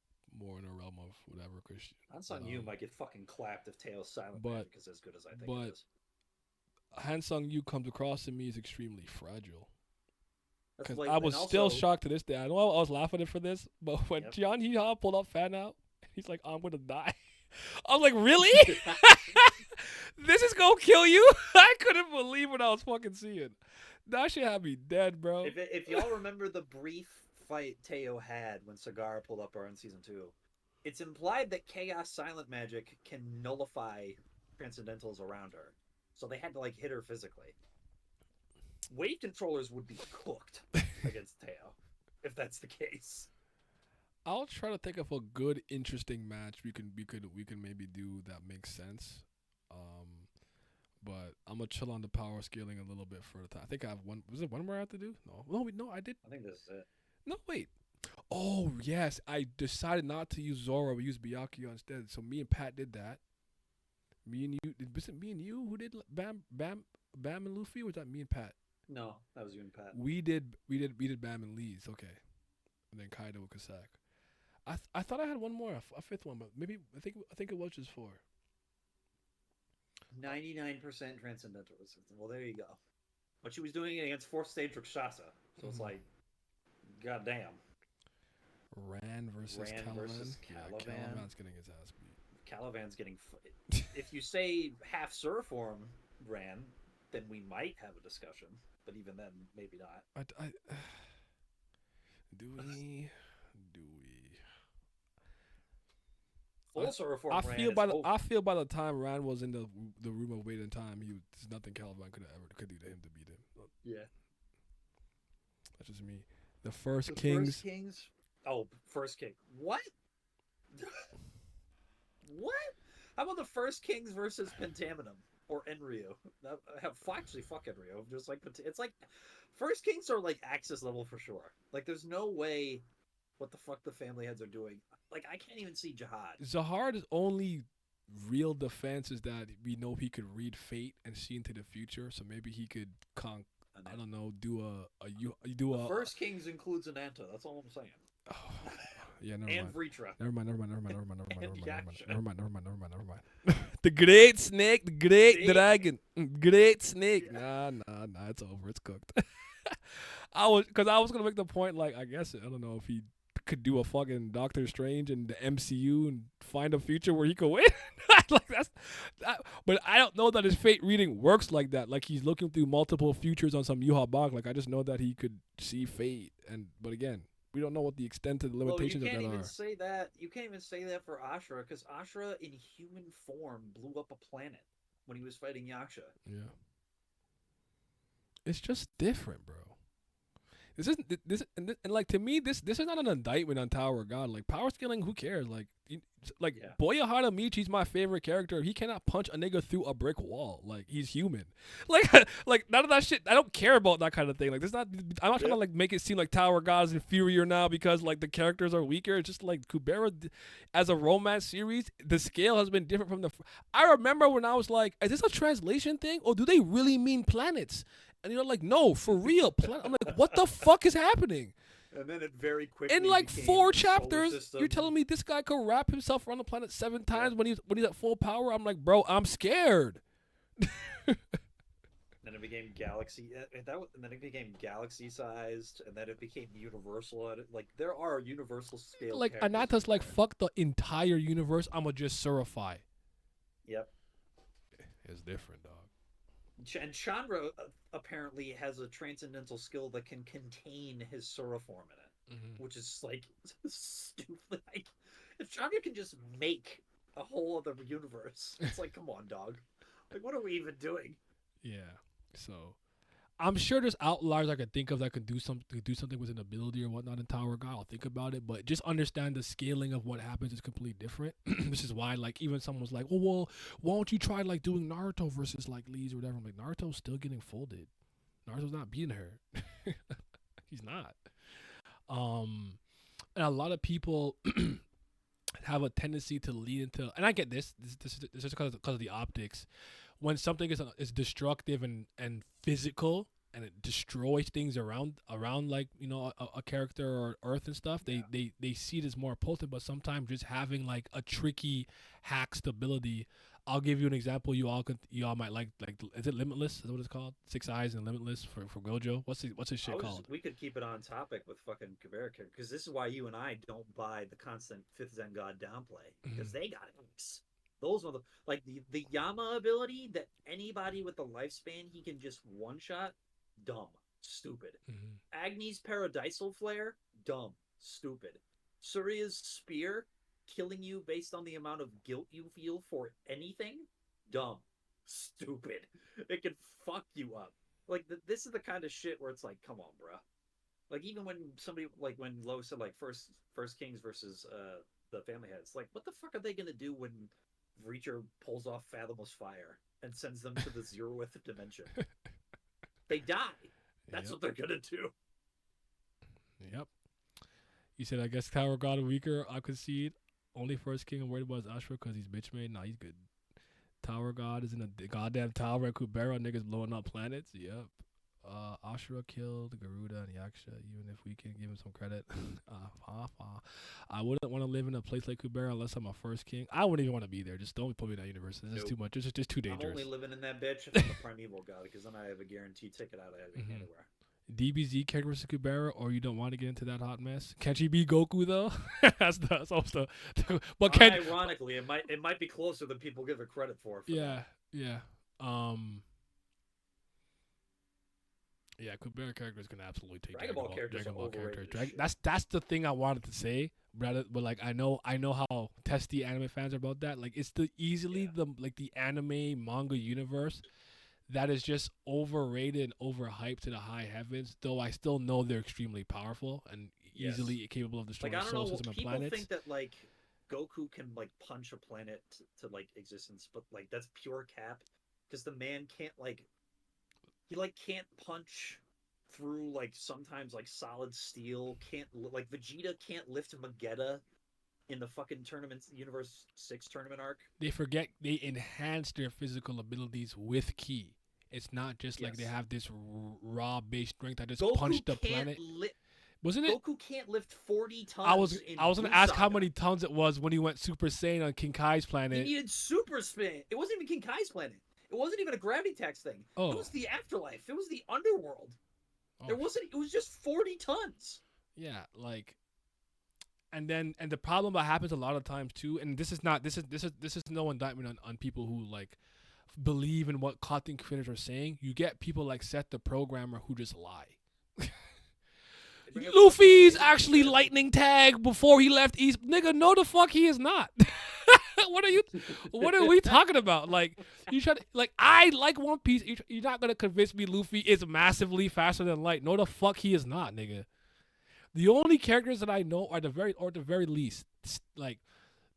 more in a realm of whatever Christian. Hansung Yu might get fucking clapped if Teo's silent but- magic is as good as I think it is. Hansung Yu comes across to me as extremely fragile. That's Because like, I was and still also, shocked to this day. I know I was laughing at for this, but when Yep. John Hee Ha pulled up Fan out, he's like, I'm gonna die. I was like, really? This is gonna kill you? I couldn't believe what I was fucking seeing. That shit had me dead, bro. if y'all remember the brief fight Teo had when Sagara pulled up her in season 2, it's implied that Chaos Silent Magic can nullify Transcendentals around her. So they had to like hit her physically. Wave controllers would be cooked against Teo if that's the case. I'll try to think of a good, interesting match we can maybe do that makes sense. But I'm gonna chill on the power scaling a little bit for the time. I think I have one. Was it one more I have to do? No, I did. I think this is it. No, wait. Oh yes, I decided not to use Zoro. We used Byakuya instead. So me and Pat did that. Me and you. Was it me and you who did Bam and Luffy? Or was that me and Pat? No, that was you and Pat. We did Bam and Leez. Okay, and then Kaido with Kasak. I thought I had one more, a fifth one, but maybe I think it was just 4. 99% Transcendental Resistance. Well, there you go. But she was doing it against 4th stage Rakshasa. So it's like, goddamn. Ran versus Ran Caliban. versus Yeah, Caliban. Caliban's getting his ass beat. Caliban's getting. If you say half Sur form Ran, then we might have a discussion. But even then, maybe not. Do we? Full Sur form I Ran feel is by the over. I feel by the time Ran was in the room of waiting time, there's nothing Caliban could do to him to beat him. Yeah. That's just me. The first The Kings. First Kings. Oh, First King. What? What? How about the First Kings versus Pentaminum or Enryu? Actually, fuck Enryu. Just like it's like First Kings are like Axis level for sure. Like, there's no way. What the fuck the family heads are doing? Like, I can't even see Jihad. Zahar's only real defense is that we know he could read fate and see into the future, so maybe he could I don't know, do a First Kings includes Ananta. That's all I'm saying. Oh, yeah, never And mind. Vritra. Never mind. And The great snake, the great See? dragon, great snake. Nah, it's over. It's cooked. I was gonna make the point, like, I guess I don't know if he could do a fucking Doctor Strange in the MCU and find a future where he could win. Like but I don't know that his fate reading works like that. Like, he's looking through multiple futures on some Yuha Bach. Like, I just know that he could see fate, but again, we don't know what the extent of the limitations well, of that you are. can't even say that for Ashura, because Ashura in human form blew up a planet when he was fighting Yaksha. Yeah. It's just different, bro. This isn't and like, to me, this is not an indictment on Tower of God. Like, power scaling, who cares? Like, Yeah. Boyahara Michi's my favorite character. He cannot punch a nigga through a brick wall. Like, he's human. Like, like, none of that shit. I don't care about that kind of thing. Like, I'm not trying to like make it seem like Tower of God is inferior now because like the characters are weaker. It's just like Kubera, as a romance series, the scale has been different from I remember when I was like, is this a translation thing or do they really mean planets? And you're like, no, for real. I'm like, what the fuck is happening? And then it very quickly In like became 4 the solar chapters, system. you're telling me this guy could wrap himself around the planet 7 times when he's at full power? I'm like, bro, I'm scared. Then it became galaxy. And then it became galaxy sized, and then it became universal. Like, there are universal scale. Like, characters Anata's in like, there. fuck the entire universe. I'ma just surify. Yep. It's different, dog. And Chandra apparently has a transcendental skill that can contain his Sura form in it, which is like stupid. Like, if Chandra can just make a whole other universe, it's like, come on, dog. Like, what are we even doing? Yeah. So, I'm sure there's outliers I could think of that could do something with an ability or whatnot in Tower of God. I'll think about it, but just understand the scaling of what happens is completely different. Which is why, like, even someone's like, oh, well, why don't you try like doing Naruto versus like Leez or whatever? I'm like, Naruto's still getting folded. Naruto's not beating her. He's not. And a lot of people have a tendency to lean into, and I get this is because of the optics. When something is destructive and physical and it destroys things around like, you know, a character or Earth and stuff, they see it as more potent. But sometimes just having like a tricky hack stability I'll give you an example. You all might like is it Limitless? Is that what it's called? Six Eyes and Limitless for Gojo. What's his shit called? We could keep it on topic with fucking Kibera because this is why you and I don't buy the constant Fifth Zen God downplay because they got it. Those are the Yama ability that anybody with the lifespan he can just one shot. Dumb, stupid. Agni's Paradisal Flare. Dumb, stupid. Surya's Spear. Killing you based on the amount of guilt you feel for anything, dumb, stupid. It can fuck you up. Like this is the kind of shit where it's like, come on, bruh. Like even when somebody when Lo said first Kings versus the Family Heads, like what the fuck are they gonna do when Reacher pulls off Fathomless Fire and sends them to the 0th dimension? They die. That's what they're gonna do. Yep. You said I guess Tower God weaker. I concede. Only first king I'm worried about is Ashura because he's bitch made. Nah, he's good. Tower God is in a goddamn tower at Kubera. Niggas blowing up planets. Yep. Ashura killed Garuda and Yaksha. Even if we can give him some credit. I wouldn't want to live in a place like Kubera unless I'm a first king. I wouldn't even want to be there. Just don't put me in that universe. This is too much. It's just too dangerous. I'm only living in that bitch if I'm a primeval god because then I have a guaranteed ticket out of anywhere. DBZ character versus Kubera, or you don't want to get into that hot mess? Can she be Goku though? that's also. But ironically, it might be closer than people give it credit for. Yeah. Kubera character is gonna absolutely take Dragon Ball character. That's the thing I wanted to say, but like I know how testy anime fans are about that. Like it's the anime manga universe that is just overrated and overhyped to the high heavens, though I still know they're extremely powerful and easily capable of destroying soul system and planets. People think that Goku can punch a planet to existence, but that's pure cap because the man can't can't punch through sometimes solid steel. Can't Vegeta can't lift Magetta in the fucking Universe 6 tournament arc. They forget they enhance their physical abilities with ki. It's not just they have this raw base strength that just punched the planet. Wasn't it? Goku can't lift 40 tons. I was gonna ask how many tons it was when he went Super Saiyan on King Kai's planet. He needed Super Spin. It wasn't even King Kai's planet. It wasn't even a gravity tax thing. Oh. It was the afterlife. It was the underworld. Oh. It was just 40 tons. Yeah, and the problem that happens a lot of times too, and this is no indictment on people who believe in what content creators are saying. You get people like Seth the programmer who just lie. Luffy's actually lightning tag before he left East. Nigga, no the fuck he is not. What are we talking about? You try to I like One Piece. You're not gonna convince me Luffy is massively faster than Light. No the fuck he is not, nigga. The only characters that I know are the very least the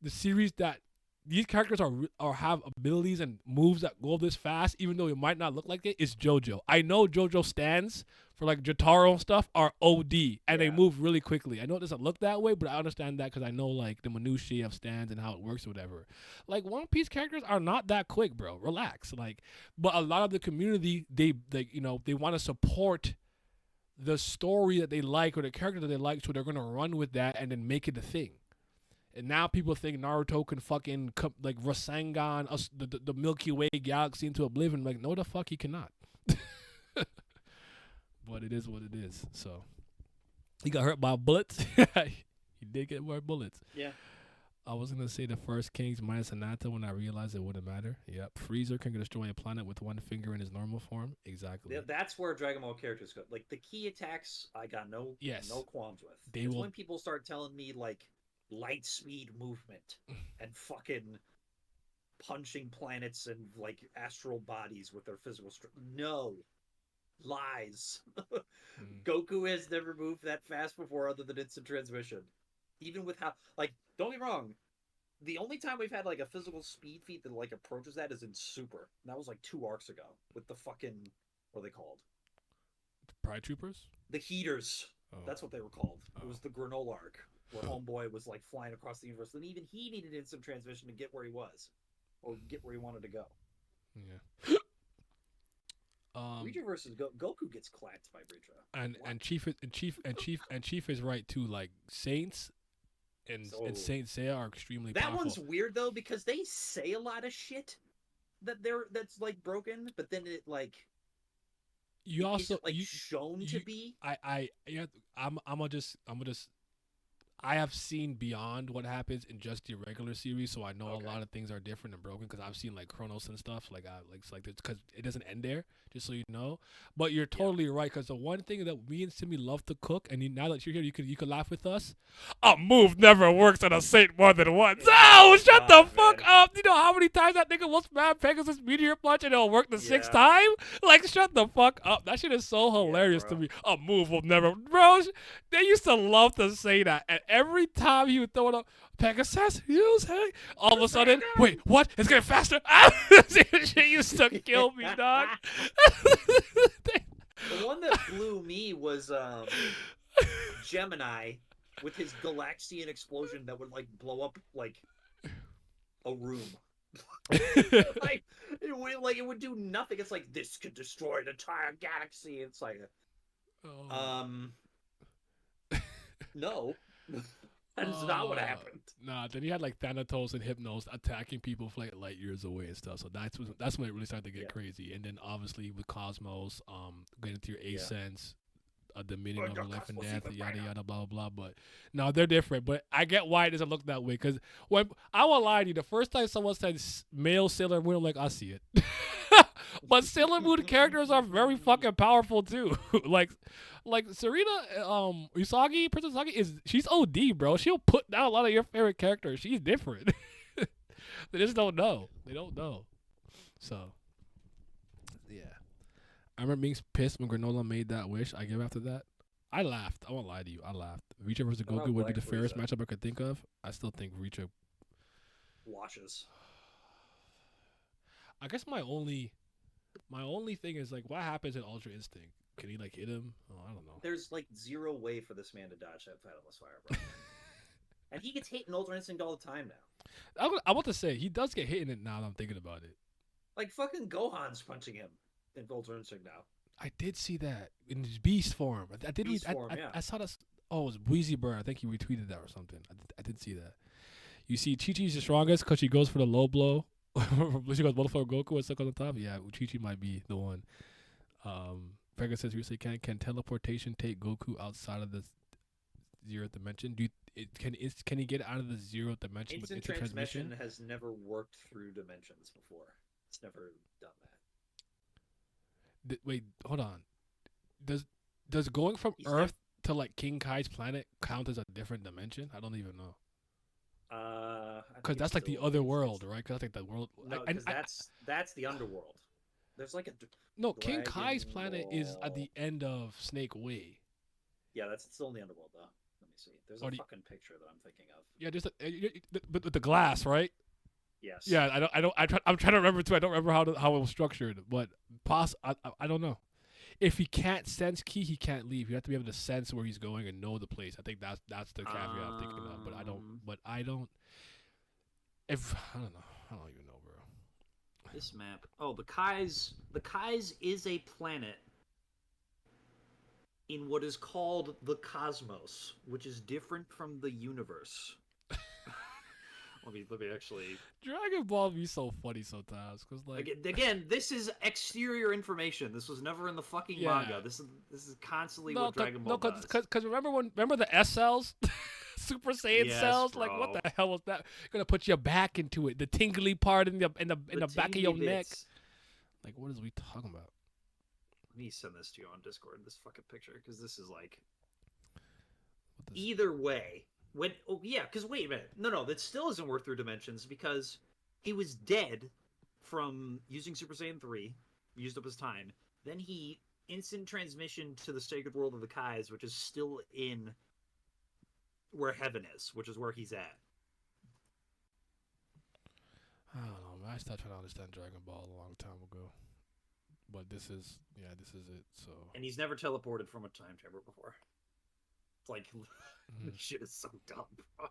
series that these characters are have abilities and moves that go this fast, even though it might not look like it, is JoJo. I know JoJo stands for Jotaro and stuff are OD and they move really quickly. I know it doesn't look that way, but I understand that because I know the minutiae of stands and how it works or whatever. One Piece characters are not that quick, bro. Relax. But a lot of the community they want to support the story that they like or the character that they like, so they're gonna run with that and then make it a thing. And now people think Naruto can fucking Rasengan us the Milky Way galaxy into oblivion. No, the fuck he cannot. But it is what it is. So he got hurt by bullets. He did get more bullets. Yeah. I was gonna say the first Kings minus Hinata when I realized it wouldn't matter. Yep. Freezer can destroy a planet with one finger in his normal form. Exactly. Yeah, that's where Dragon Ball characters go. The key attacks, I got no qualms with. When people start telling me light speed movement and fucking punching planets and astral bodies with their physical strength. No. Lies. Goku has never moved that fast before other than instant transmission. Even with how don't get me wrong, the only time we've had a physical speed feat that approaches that is in Super. And that was 2 arcs ago with the fucking what are they called? Pride Troopers? The Heaters. Oh. That's what they were called. Oh. It was the Granola arc where Homeboy was flying across the universe. And even he needed instant transmission to get where he was. Or get where he wanted to go. Yeah. Reacher versus Goku gets clacked by Reacher. And Chief is right too. Saints and Saint Seiya are extremely That powerful. one's weird though because they say a lot of shit that's like broken, but then it like You also is it, like shown to be. I'm gonna just I have seen beyond what happens in just the regular series, so I know a lot of things are different and broken because I've seen like Chronos and stuff. Like because it doesn't end there, just so you know. But you're totally right because the one thing that me and Simi love to cook, and now that you're here, you could laugh with us. A move never works on a Saint more than once. Oh, shut the fuck up! You know how many times that nigga will spam Pegasus Meteor Punch and it'll work the sixth time? Like, shut the fuck up! That shit is so hilarious to me. A move will never, bro. They used to love to say that, and every time he would throw it up, Pegasus, use hey. All of a sudden, wait, what? It's getting faster. Shit used to kill me, dog. The one that blew me was Gemini with his Galaxian explosion that would like blow up like a room. like it would do nothing. It's like this could destroy the entire galaxy. It's like no. That is not what happened. Nah, then you had like Thanatos and Hypnos attacking people for like light years away and stuff. So that's when it really started to get crazy. And then obviously with Cosmos, getting to your Ascents, a Dominion over life and death, yada yada, blah blah blah. But no, they're different. But I get why it doesn't look that way. Because when I won't lie to you, the first time someone said male Sailor Moon, I'm like, I see it. But Sailor Moon characters are very fucking powerful too. like Serena, Princess Usagi she's OD, bro. She'll put down a lot of your favorite characters. She's different. They just don't know. They don't know. So, yeah. I remember being pissed when Granola made that wish. I give after that. I laughed. I won't lie to you. I laughed. Richa versus Goku would be the fairest matchup I could think of. I still think Richa washes. I guess my only thing is like, what happens in Ultra Instinct? Can he like hit him? Oh, I don't know. There's like zero way for this man to dodge that Fathomless Fire, bro. And he gets hit in Ultra Instinct all the time now. I want to say he does get hit in it now that I'm thinking about it. Like fucking Gohan's punching him in Ultra Instinct now. I did see that in his Beast form. I did. I saw this. Oh, it was Breezy Bird. I think he retweeted that or something. I did see that. You see, Chi-Chi's the strongest because she goes for the low blow. She goes both for Goku and stuck on the top. Yeah, Chi-Chi might be the one. Pegasus recently can teleportation take Goku outside of the zeroth dimension? Can he get out of the zeroth dimension with instant transmission? Has never worked through dimensions before. It's never done that. Wait, hold on. Does going from Earth to like King Kai's planet count as a different dimension? I don't even know. Because that's like the other world, right? Because that's like the world. No, because that's the underworld. There's like a King Kai's planet is at the end of Snake Way. Yeah, that's still in the underworld though. Let me see. There's a fucking picture that I'm thinking of. Yeah, just but with the glass, right? Yes. Yeah, I'm trying to remember too. I don't remember how it was structured, but I don't know. If he can't sense Ki, he can't leave. You have to be able to sense where he's going and know the place. I think that's the caveat I'm thinking of. But I don't. If I don't know. I don't even know, bro. This map. Oh, the Kai's is a planet in what is called the cosmos, which is different from the universe. Let me actually. Dragon Ball be so funny sometimes, cause like again, this is exterior information. This was never in the fucking manga. This is constantly what Dragon Ball does. Because remember the S cells, Super Saiyan cells. Bro. Like what the hell was that? Gonna put your back into it, the tingly part in the back of your neck. Like what is we talking about? Let me send this to you on Discord. This fucking picture, because this is like. Either way. Because wait a minute. No, that still isn't worth through dimensions because he was dead from using Super Saiyan 3, used up his time. Then he instant transmission to the sacred world of the Kais, which is still in where heaven is, which is where he's at. I don't know, man. I started trying to understand Dragon Ball a long time ago. But this is it, so. And he's never teleported from a time chamber before. It's like... This shit is so dumb, bro.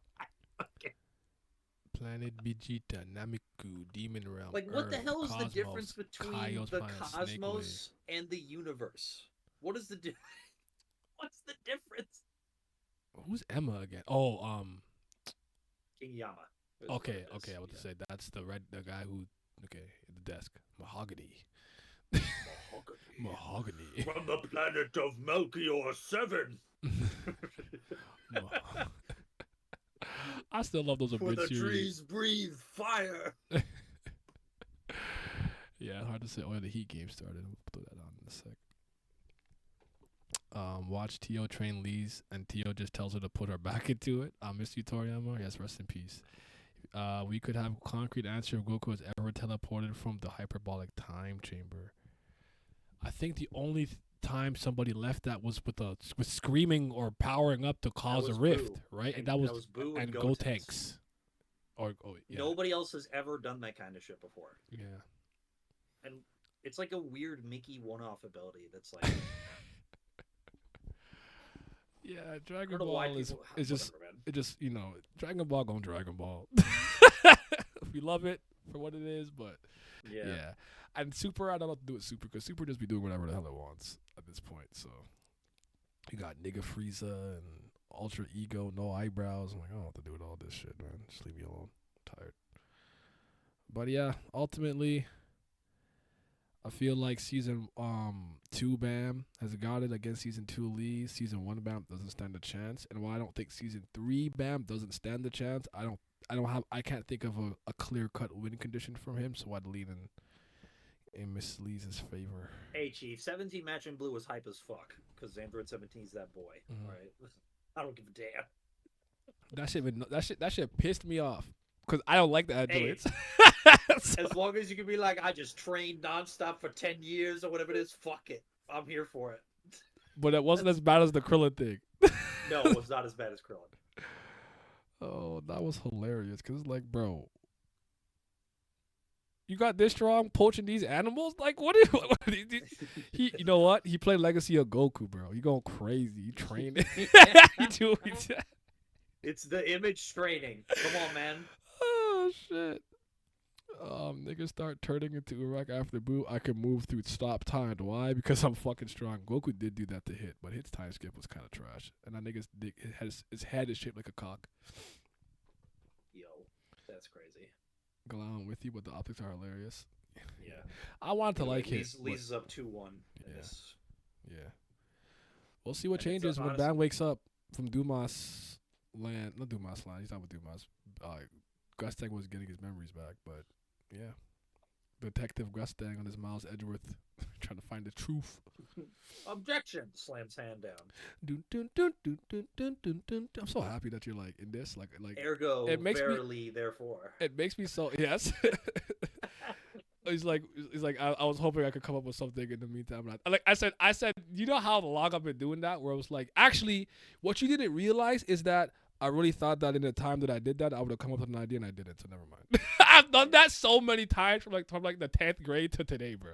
Planet Vegeta, Nameku, Demon Realm. Like, what Earth, the hell is Cosmos, the difference between the planet, cosmos and the universe? What is the difference? What's the difference? Who's Emma again? Oh, fucking Yama. is what Okay, it is. okay. I was to say that's the guy who. Okay, at the desk. Mahogany. Mahogany. From the planet of Melchior 7. I still love those For abridged the series. trees breathe fire. Yeah, hard to say. Oh, yeah, the Heat game started. We'll put that on in a sec. Watch Tio train Leez, and Tio just tells her to put her back into it. I miss you, Toriyama. Yes, rest in peace. We could have a concrete answer if Goku was ever teleported from the hyperbolic time chamber. I think the only time somebody left that was with screaming or powering up to cause a was rift, Boo. right? And And that was Boo and Go Gotenks. Tanks. Or yeah. Nobody else has ever done that kind of shit before. Yeah. And it's like a weird Mickey one-off ability that's like... Yeah, I Dragon don't know why Ball is people... just whatever, man. it just Dragon Ball going Dragon Ball. We love it for what it is, but yeah. And Super, I don't know what to do with Super because Super just be doing whatever the hell it wants at this point. So you got Nigga Frieza and Ultra Ego, no eyebrows. I'm like, I don't know what to do with all this shit, man. Just leave me alone. I'm tired. But yeah, ultimately, I feel like season 2 Bam has got it against season 2 Lee. Season 1 Bam doesn't stand a chance. And while I don't think season 3 Bam doesn't stand a chance, I can't think of a clear cut win condition from him, so I'd lean in Miss Lee's favor. Hey, Chief, 17 match in blue was hype as fuck because Android 17's that boy. Mhm. All right, I don't give a damn. That shit pissed me off because I don't like the androids. As long as you can be like, I just trained nonstop for 10 years or whatever it is, fuck it, I'm here for it. But it wasn't as bad as the Krillin thing. No, it was not as bad as Krillin. Oh, that was hilarious because it's like, bro, you got this strong poaching these animals? Like, what he? You know what? He played Legacy of Goku, bro. You going crazy? You training? It's the image training. Come on, man. Oh shit. Niggas start turning into Uraraka after Boo. I can move through stop timed. Why? Because I'm fucking strong. Goku did do that to hit, but his time skip was kind of trash. And that nigga's dick, his head is shaped like a cock. Yo, that's crazy. Glad I'm with you, but the optics are hilarious. Yeah. I wanted to like his. Leez is up 2-1. Yeah. Yeah. We'll see what And it's, changes when honestly- Bam wakes up from Dumas land. Not Dumas land. He's not with Dumas. Gustang was getting his memories back, but yeah. Detective Gustang on his Miles Edgeworth trying to find the truth. Objection! Slams hand down. Dun, dun, dun, dun, dun, dun, dun, dun. I'm so happy that you're like in this. Like Ergo, it makes me- verily, therefore. it makes me so yes. He's like I was hoping I could come up with something in the meantime. I said, you know how long I've been doing that, where I was like, actually, what you didn't realize is that I really thought that in the time that I did that, I would have come up with an idea, and I didn't. So never mind. I've done that so many times from like the 10th grade to today, bro.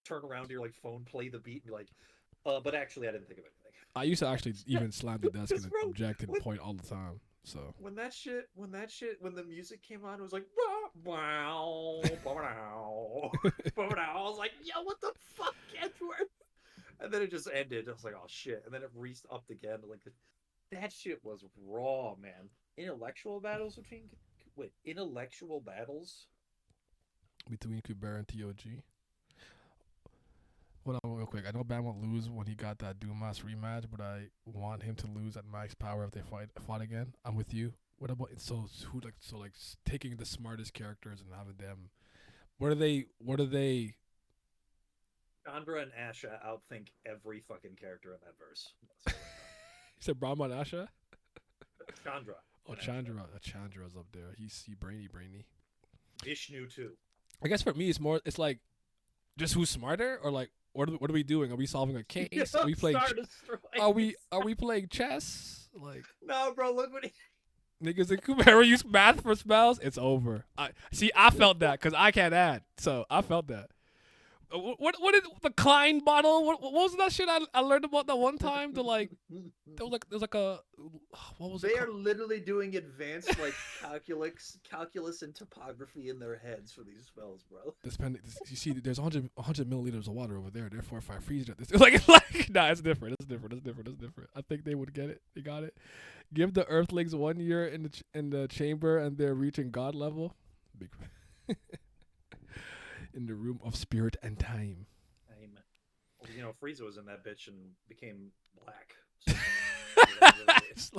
Turn around to your like phone, play the beat, and be like, but actually, I didn't think of anything. I used to actually even slam the desk and Bro, object and what- point all the time. So When the music came on, it was like, wow, wow, I was like, yo, what the fuck, Edward? And then it just ended. I was like, oh shit. And then it re-upped again. Like, that shit was raw, man. Intellectual battles between Kubera and TOG. Hold on real quick. I know Bam won't lose when he got that Dumas rematch, but I want him to lose at max power if they fought again. I'm with you. What about taking the smartest characters and having them? What are they? Chandra and Asha outthink every fucking character in that verse. You said Brahma and Asha? Chandra. Oh, Chandra. Chandra's up there. He's brainy. Vishnu too. I guess for me, it's like just who's smarter, or like what are we doing? Are we solving a case? Are we playing? Are we playing chess? Like No, bro. Look what he. niggas in Kubera use math for spells. It's over. I felt that because I can't add, so I felt that. What is the Klein bottle? What was that shit I learned about that one time? There was like a what was it They are called? literally doing advanced like calculus and topography in their heads for these spells, bro. You see, there's 100 milliliters of water over there. Therefore, if I freeze it, it's nah, it's different. It's different. I think they would get it. They got it. Give the Earthlings 1 year in the chamber, and they're reaching God level. Big. In the room of spirit and time. Well, you know, Frieza was in that bitch and became black. So,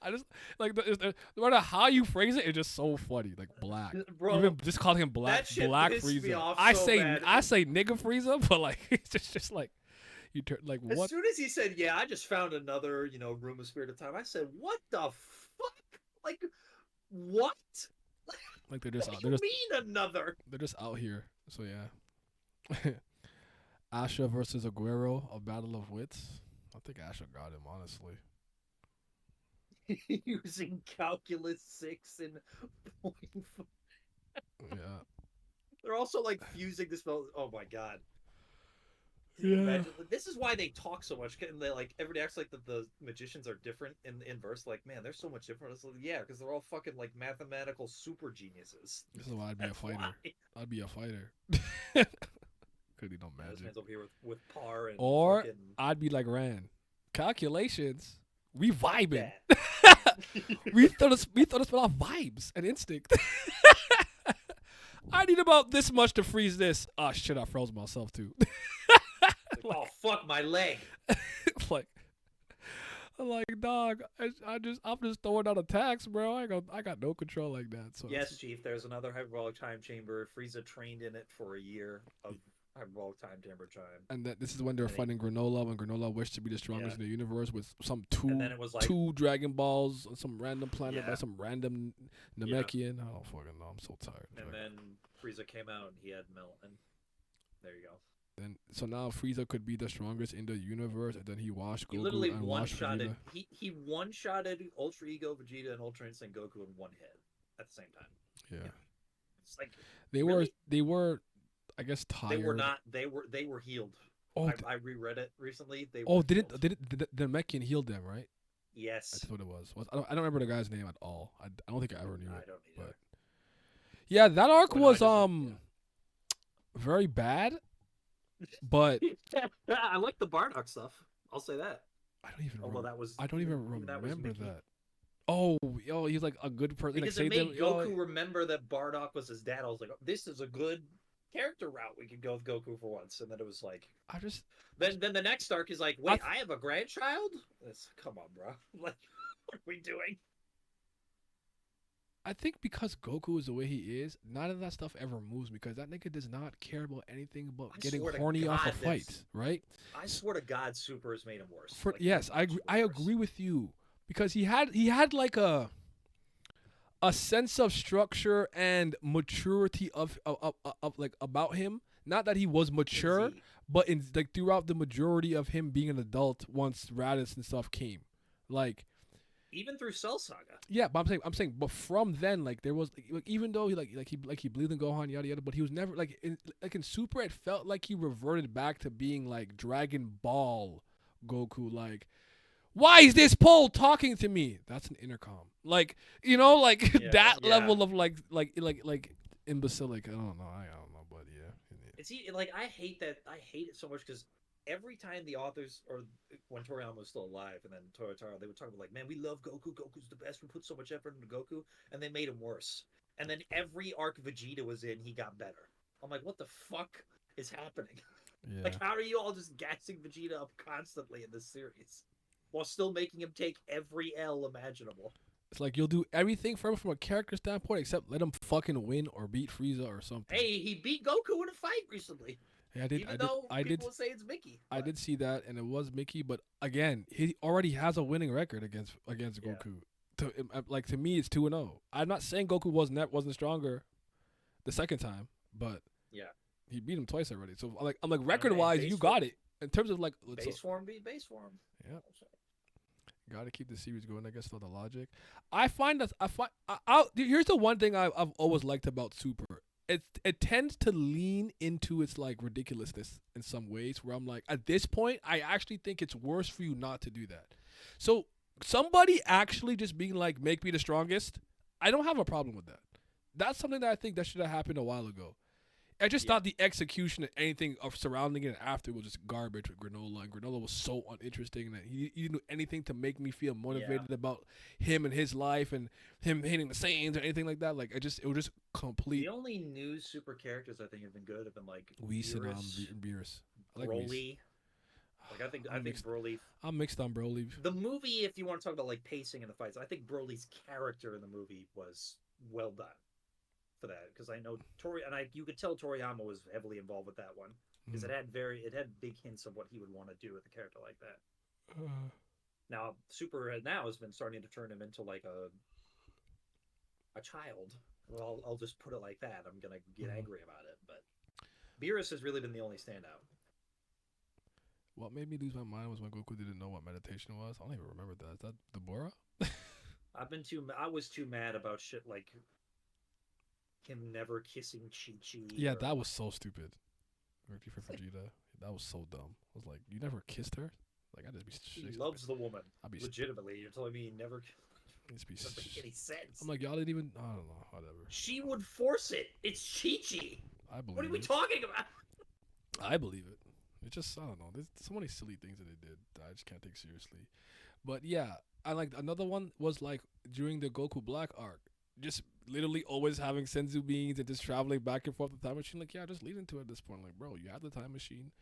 I just like no matter how you phrase it, it's just so funny. Like black, bro, even just calling him black, that shit black pissed me Frieza. off I so say bad. I say nigga Frieza, but like it's just like you turn like as what? soon as he said, "Yeah, I just found another, you know, room of spirit of time," I said, "What the fuck? Like, what? Like they're just What out. do you mean another?" They're just out here. So yeah. Asha versus Aguero, a battle of wits. I think Asha got him, honestly. Using calculus 6 and 0.5. Yeah. They're also like fusing the spell. Oh my god. Can you imagine? This is why they talk so much, and they like everybody acts like the magicians are different in inverse. Like, man, they're so much different. It's like, yeah, because they're all fucking like mathematical super geniuses. This is why I'd be a fighter. Why. I'd be a fighter. Could you know This magic? man's over here with par and Or fucking... I'd be like Ran. Calculations. We vibing. that. we thought it's about vibes and instinct. I need about this much to freeze this. Oh shit! I froze myself too. Oh fuck my leg. like, I'm like, dog. I'm just throwing out attacks, bro. I got no control like that. So Yes, Chief. There's another hyperbolic time chamber. Frieza trained in it for a year of hyperbolic time chamber time. And this is when they're And fighting Granola when Granola wished to be the strongest in the universe with some two And then it was like, two Dragon Balls on some random planet by Yeah. some random Namekian. I don't fucking know. I'm so tired. and then Frieza came out and he had Melt, and there you go. Then so now Frieza could be the strongest in the universe, and then he washed He Goku literally and washed one-shotted. Vegeta. He one-shotted Ultra Ego Vegeta and Ultra Instinct Goku in one hit at the same time. Yeah, It's like they were, I guess tired. they were not. They were healed. Oh, I reread it recently. They oh, were did healed. the Namekian healed them, right? Yes. That's what it was. I don't remember the guy's name at all. I don't think I ever knew I it. don't But either. yeah, that arc Well, no, I was just- very bad. But I like the Bardock stuff. I'll say that. I don't even. Although that was. I don't even that was remember Mickey. that. Oh, he's like a good person. Because like, it saved made them. Goku remember that Bardock was his dad. I was like, this is a good character route. We could go with Goku for once. And then it was like, I just. then the next arc is like, wait, I have a grandchild? Come on, bro. Like, what are we doing? I think because Goku is the way he is, none of that stuff ever moves because that nigga does not care about anything but I getting swear to horny off God, a fight, right? I swear to God, Super has made him worse. For Like, yes, I much agree, I worse. agree with you because he had like a sense of structure and maturity of like about him. Not that he was mature, Indeed. but in like throughout the majority of him being an adult once Raditz and stuff came, like. Even through Cell Saga. Yeah, but I'm saying, but from then, like there was, like, even though he believed in Gohan, yada yada, but he was never like in Super. It felt like he reverted back to being like Dragon Ball Goku. Like, why is this pole talking to me? That's an intercom. Like, like Yeah, that yeah. level of like imbecilic. I don't know, but yeah. It's like I hate that. I hate it so much because every time the authors, or when Toriyama was still alive, and then Toyotaro, they would talk about like, man, we love Goku. Goku's the best. We put so much effort into Goku, and they made him worse. And then every arc Vegeta was in, he got better. I'm like, what the fuck is happening? Yeah. Like, how are you all just gassing Vegeta up constantly in this series, while still making him take every L imaginable? It's like you'll do everything from a character standpoint except let him fucking win or beat Frieza or something. Hey, he beat Goku in a fight recently. Yeah, Even though people will say it's Mickey. I but- did see that, and it was Mickey. But again, he already has a winning record against Yeah. Goku. To me, it's 2-0. I'm not saying Goku wasn't stronger the second time, but Yeah. he beat him twice already. So I'm like record wise, base you form- got it. In terms of like, Base form beat base form. yeah, got to keep the series going. I guess for the logic. I find that here's the one thing I've always liked about Super. it tends to lean into its like ridiculousness in some ways. Where I'm like, at this point, I actually think it's worse for you not to do that. So somebody actually just being like, "Make me the strongest," I don't have a problem with that. That's something that I think that should have happened a while ago. I just thought the execution and anything of surrounding it after was just garbage with Granola. And Granola was so uninteresting that he didn't do anything to make me feel motivated about him and his life and him hitting the Saiyans or anything like that. Like it was just complete. The only new super characters I think have been good have been like Whis and Beerus. I like Whis. Broly. Like I think Broly. I'm mixed on Broly. The movie, if you want to talk about like pacing in the fights, I think Broly's character in the movie was well done for that, because I know you could tell Toriyama was heavily involved with that one, because it had big hints of what he would want to do with a character like that. Now Super now has been starting to turn him into like a child. Well, I'll just put it like that. I'm gonna get angry about it, but Beerus has really been the only standout. What made me lose my mind was when Goku didn't know what meditation was. I don't even remember that. Is that the Bora? I was too mad about shit like him never kissing Chi-Chi. Yeah, that was so stupid. Victory for Vegeta. That was so dumb. I was like, you never kissed her? Like, I just be. He loves the woman. Legitimately, you're telling me he never. Doesn't make any sense. I'm like, y'all didn't even. I don't know. Whatever. She would force it. It's Chi-Chi. I believe. What are we talking about? I believe it. It's just, I don't know. There's so many silly things that they did that I just can't take seriously. But yeah, I like another one was like during the Goku Black arc, just literally always having senzu beans and just traveling back and forth with the time machine. Like, yeah, just lead into it at this point. Like, bro, you have the time machine.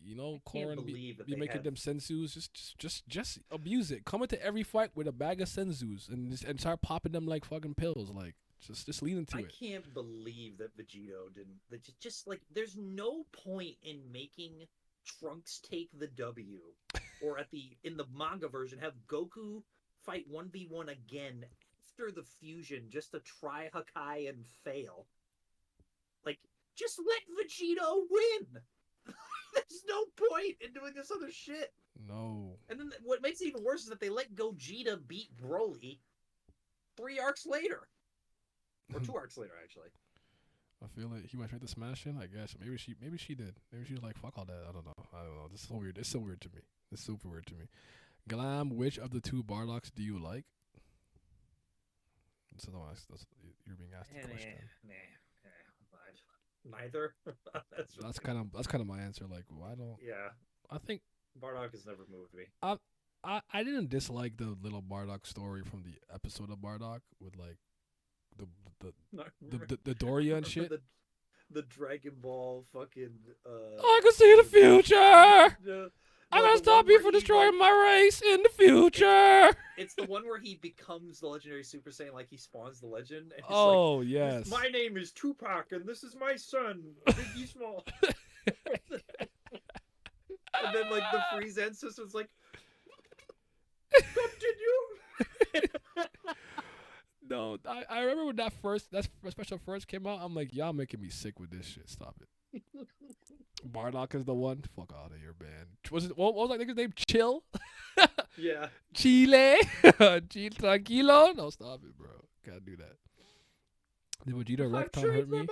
You know, Koran be making them senzus. Just abuse it. Come into every fight with a bag of senzus and start popping them like fucking pills. Like, just lean into it. I can't believe that Vegito didn't. Just like, there's no point in making Trunks take the W, or in the manga version have Goku fight 1v1 again after the fusion just to try Hakai and fail. Like, just let Vegito win. There's no point in doing this other shit. No. And then what makes it even worse is that they let Gogeta beat Broly 3 arcs later. Or 2 arcs later, actually. I feel like he went straight to smashing. I guess maybe she did. Maybe she was like, "Fuck all that." I don't know. This is so weird. It's so weird to me. It's super weird to me. Glam, which of the 2 Barlocks do you like? So you're being asked the question. Neither. That's kind of my answer. Like, why don't? Yeah. I think Bardock has never moved me. I didn't dislike the little Bardock story from the episode of Bardock with like the Doria and shit. The Dragon Ball fucking. I can see the future. I'm gonna stop you from destroying my race in the future. It's the one where he becomes the legendary Super Saiyan, like he spawns the legend. And oh like, yes. My name is Tupac, and this is my son, Biggie Small. And then like the Frieza ancestor's like, continue. No, I remember when that special first came out. I'm like, y'all making me sick with this shit. Stop it. Bardock is the one. Fuck out of here, man. What was that nigga's name? Chill. Yeah. Chile. Chile tranquilo. No, stop it, bro. Can't do that. Did Vegeta Recton hurt me?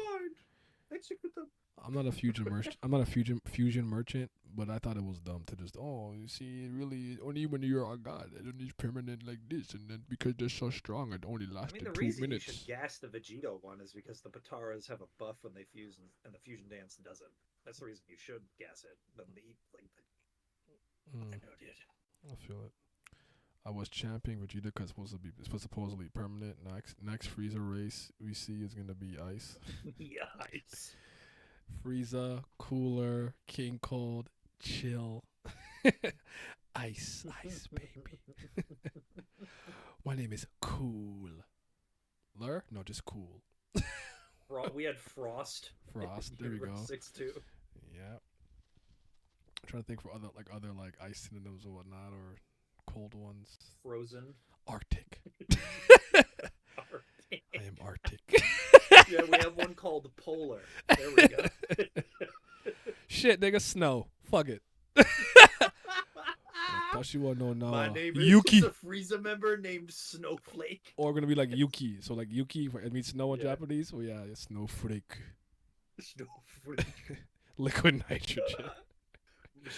I'm not a fusion merchant. I'm not a fusion merchant, but I thought it was dumb to just you see, really only when you're a god, it only is permanent like this, and then because they're so strong, it only lasted 2 minutes. The reason you should gas the Vegito one is because the Pataras have a buff when they fuse, and the fusion dance doesn't. That's the reason you should gas it. I know, dude. I feel it. I was championing Vegeta because it's supposedly permanent. Next Frieza race we see is gonna be Ice. Yeah, Ice. Frieza, Cooler, King Cold, Chill, Ice, baby. My name is Cooler. No, just Cool. We had Frost. There we go. 6-2. Yeah. I'm trying to think for other ice synonyms or whatnot, or cold ones. Frozen. Arctic. I am Arctic. Yeah, we have one called Polar. There we go. Shit, nigga, snow. Fuck it. Tashi wa no na My name is Yuki. a Frieza member named Snowflake. Or gonna be like Yuki. So like Yuki, it means snow in Yeah. Japanese. So yeah, it's snowflake. Snowflake. Liquid nitrogen.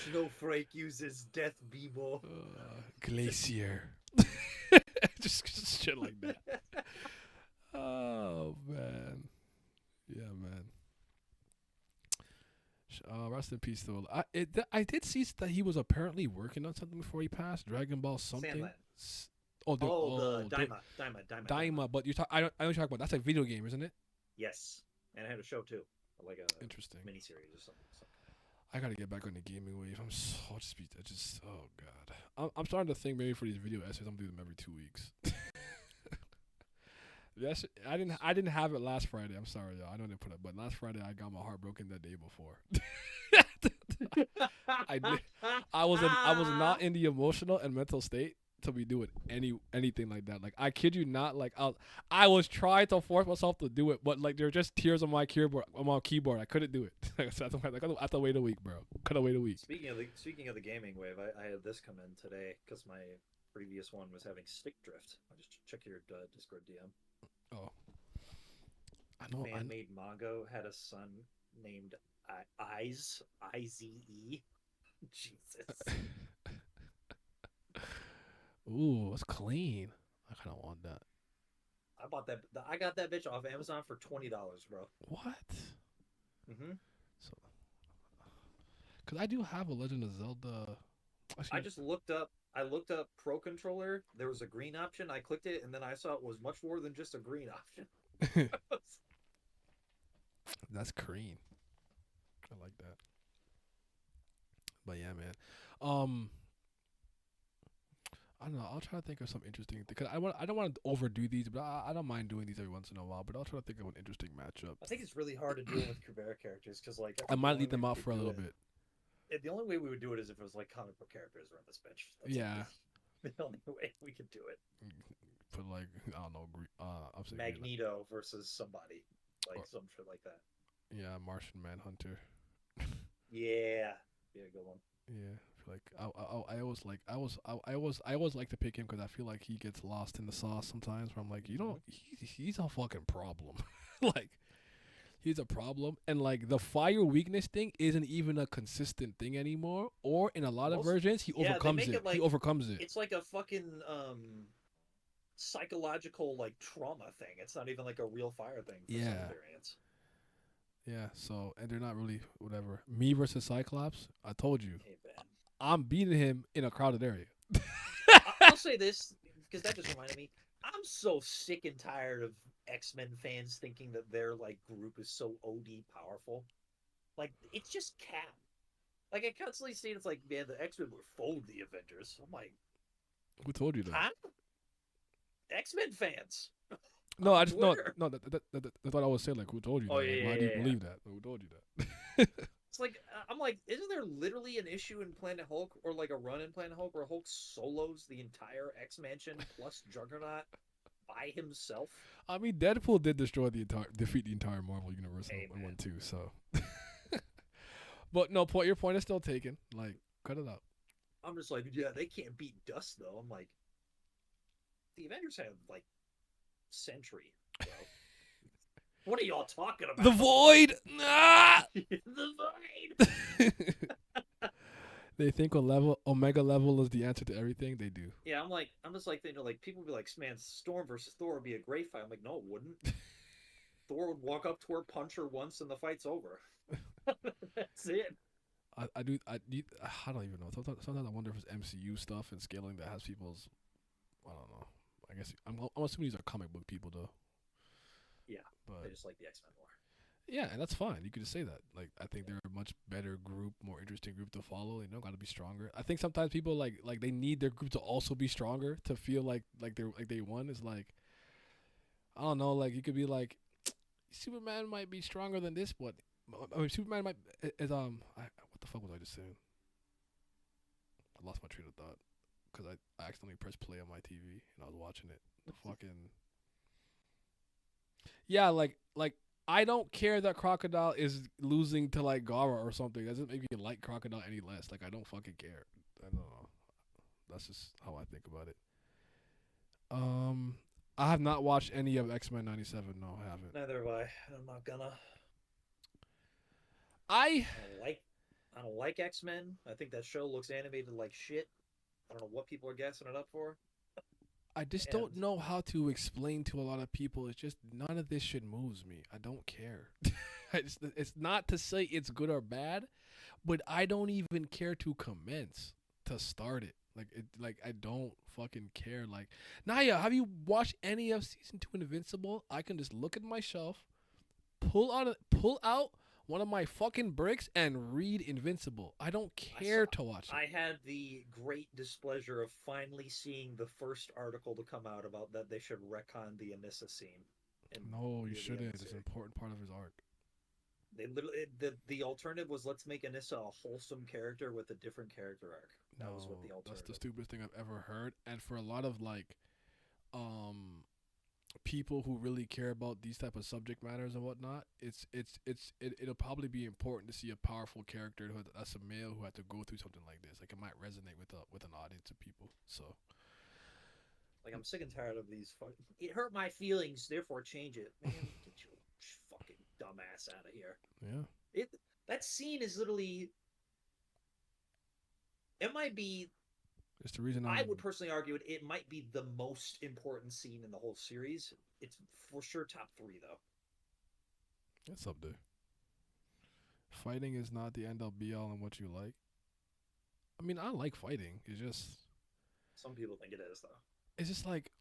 Snowflake uses death beamo. Glacier. just shit like that. Oh man. Yeah, man. Rest in peace, though. I did see that he was apparently working on something before he passed. Dragon Ball something. Sandland. The Daima. But I don't talk about that's a video game, isn't it? Yes, and I had a show too, like a Interesting. miniseries or something. I gotta get back on the gaming wave. Oh god. I'm starting to think maybe for these video essays I'm gonna do them every 2 weeks. Yes, I didn't have it last Friday. I'm sorry, y'all. I know they put it, but last Friday I got my heart broken the day before. I was not in the emotional and mental state to be doing anything like that. Like I kid you not, like I was trying to force myself to do it, but like there were just tears on my keyboard. I couldn't do it. So I have to wait a week, bro. Could have waited a week. Speaking of the gaming wave, I had this come in today because my previous one was having stick drift. I just check your Discord DM. Oh, I know. Man-made Mongo had a son named Ize. I-Z-E. Jesus. Ooh, it's clean. I kind of want that. I bought that. I got that bitch off Amazon for $20, bro. What? Mm-hmm. So, cause I do have a Legend of Zelda. Actually, I just looked up. I looked up Pro Controller. There was a green option. I clicked it, and then I saw it was much more than just a green option. that's cream. I like that. But yeah, man. I don't know. I'll try to think of some interesting because I don't want to overdo these, but I don't mind doing these every once in a while. But I'll try to think of an interesting matchup. I think it's really hard to do it with Kuvera characters because, like, I might leave them out for a little bit. The only way we would do it is if it was like comic book characters around this bench. That's Yeah. The only way we could do it. Put like I don't know. I'm saying Magneto versus somebody, like some shit like that. Yeah, Martian Manhunter. Yeah, good one. Yeah, I always like to pick him because I feel like he gets lost in the sauce sometimes. Where I'm like, he's a fucking problem. Like, he's a problem, and like the fire weakness thing isn't even a consistent thing anymore. Or in a lot of versions, he overcomes it. He overcomes it. It's like a fucking psychological like trauma thing. It's not even like a real fire thing. For some variants. Yeah, so, and they're not really, whatever. Me versus Cyclops, I told you. Hey, Ben. I'm beating him in a crowded area. I'll say this, because that just reminded me. I'm so sick and tired of X-Men fans thinking that their, like, group is so OD powerful. Like, it's just cap. Like, I constantly see it's like, man, the X-Men were fold the Avengers. I'm like... Who told you that? Huh? X-Men fans. No, I just that's what I was saying. Like, who told you that? Yeah, why do you believe that? Who told you that? It's like I'm like, isn't there literally an issue in Planet Hulk or like a run in Planet Hulk where Hulk solos the entire X Mansion plus Juggernaut by himself? I mean, Deadpool did defeat the entire Marvel universe in 1-2. So, but no, your point is still taken. Like, cut it out. I'm just like, yeah, they can't beat Dust though. I'm like, the Avengers have like. Sentry, bro. What are y'all talking about? The Void. Ah! The Void. They think Omega level is the answer to everything. They do. Yeah, I'm just like thinking like people be like, man, Storm versus Thor would be a great fight. I'm like, no, it wouldn't. Thor would walk up to her, punch her once, and the fight's over. That's it. I don't even know. Sometimes I wonder if it's MCU stuff and scaling that has people's. I don't know. I guess I'm assuming these are comic book people though. Yeah, but they just like the X-Men more. Yeah, and that's fine. You could just say that. Like, I think they're a much better group, more interesting group to follow. You know, got to be stronger. I think sometimes people like they need their group to also be stronger to feel like they won. Is like, I don't know. Like, you could be like, Superman might be stronger than this, but I mean, Superman might is what the fuck was I just saying? I lost my train of thought because I accidentally pressed play on my TV and I was watching it. The fucking yeah, like. I don't care that Crocodile is losing to like Gara or something. It doesn't make me like Crocodile any less. Like, I don't fucking care. I don't know. That's just how I think about it. I have not watched any of X-Men '97. No, I haven't. Neither have I. I'm not gonna. I I don't like X-Men. I think that show looks animated like shit. I don't know what people are gassing it up for. just And don't know how to explain to a lot of people. It's just none of this shit moves me. I don't care. It's not to say it's good or bad, but I don't even care to commence to start it. Like I don't fucking care. Like Naya, have you watched any of season 2 Invincible? I can just look at my shelf, pull out one of my fucking bricks and read Invincible. I don't care to watch it. I had the great displeasure of finally seeing the first article to come out about that they should retcon the Anissa scene. No, you near the end shouldn't. of the It's an series. important part of his arc. They literally the alternative was let's make Anissa a wholesome character with a different character arc. That was what the That's alternative. the stupidest thing I've ever heard. And for a lot of people who really care about these type of subject matters and whatnot, it'll probably be important to see a powerful character that's a male who had to go through something like this. Like it might resonate with an audience of people. So Like I'm sick and tired of these. It hurt my feelings, therefore change it. Man, get your fucking dumbass out of here. yeah, That scene is literally. It might be. it's the reason I would personally argue it might be the most important scene in the whole series. It's for sure top 3 though. It's up there. Fighting is not the end all be all in what you like. I mean, I like fighting. It's just Some people think it is though. it's just like,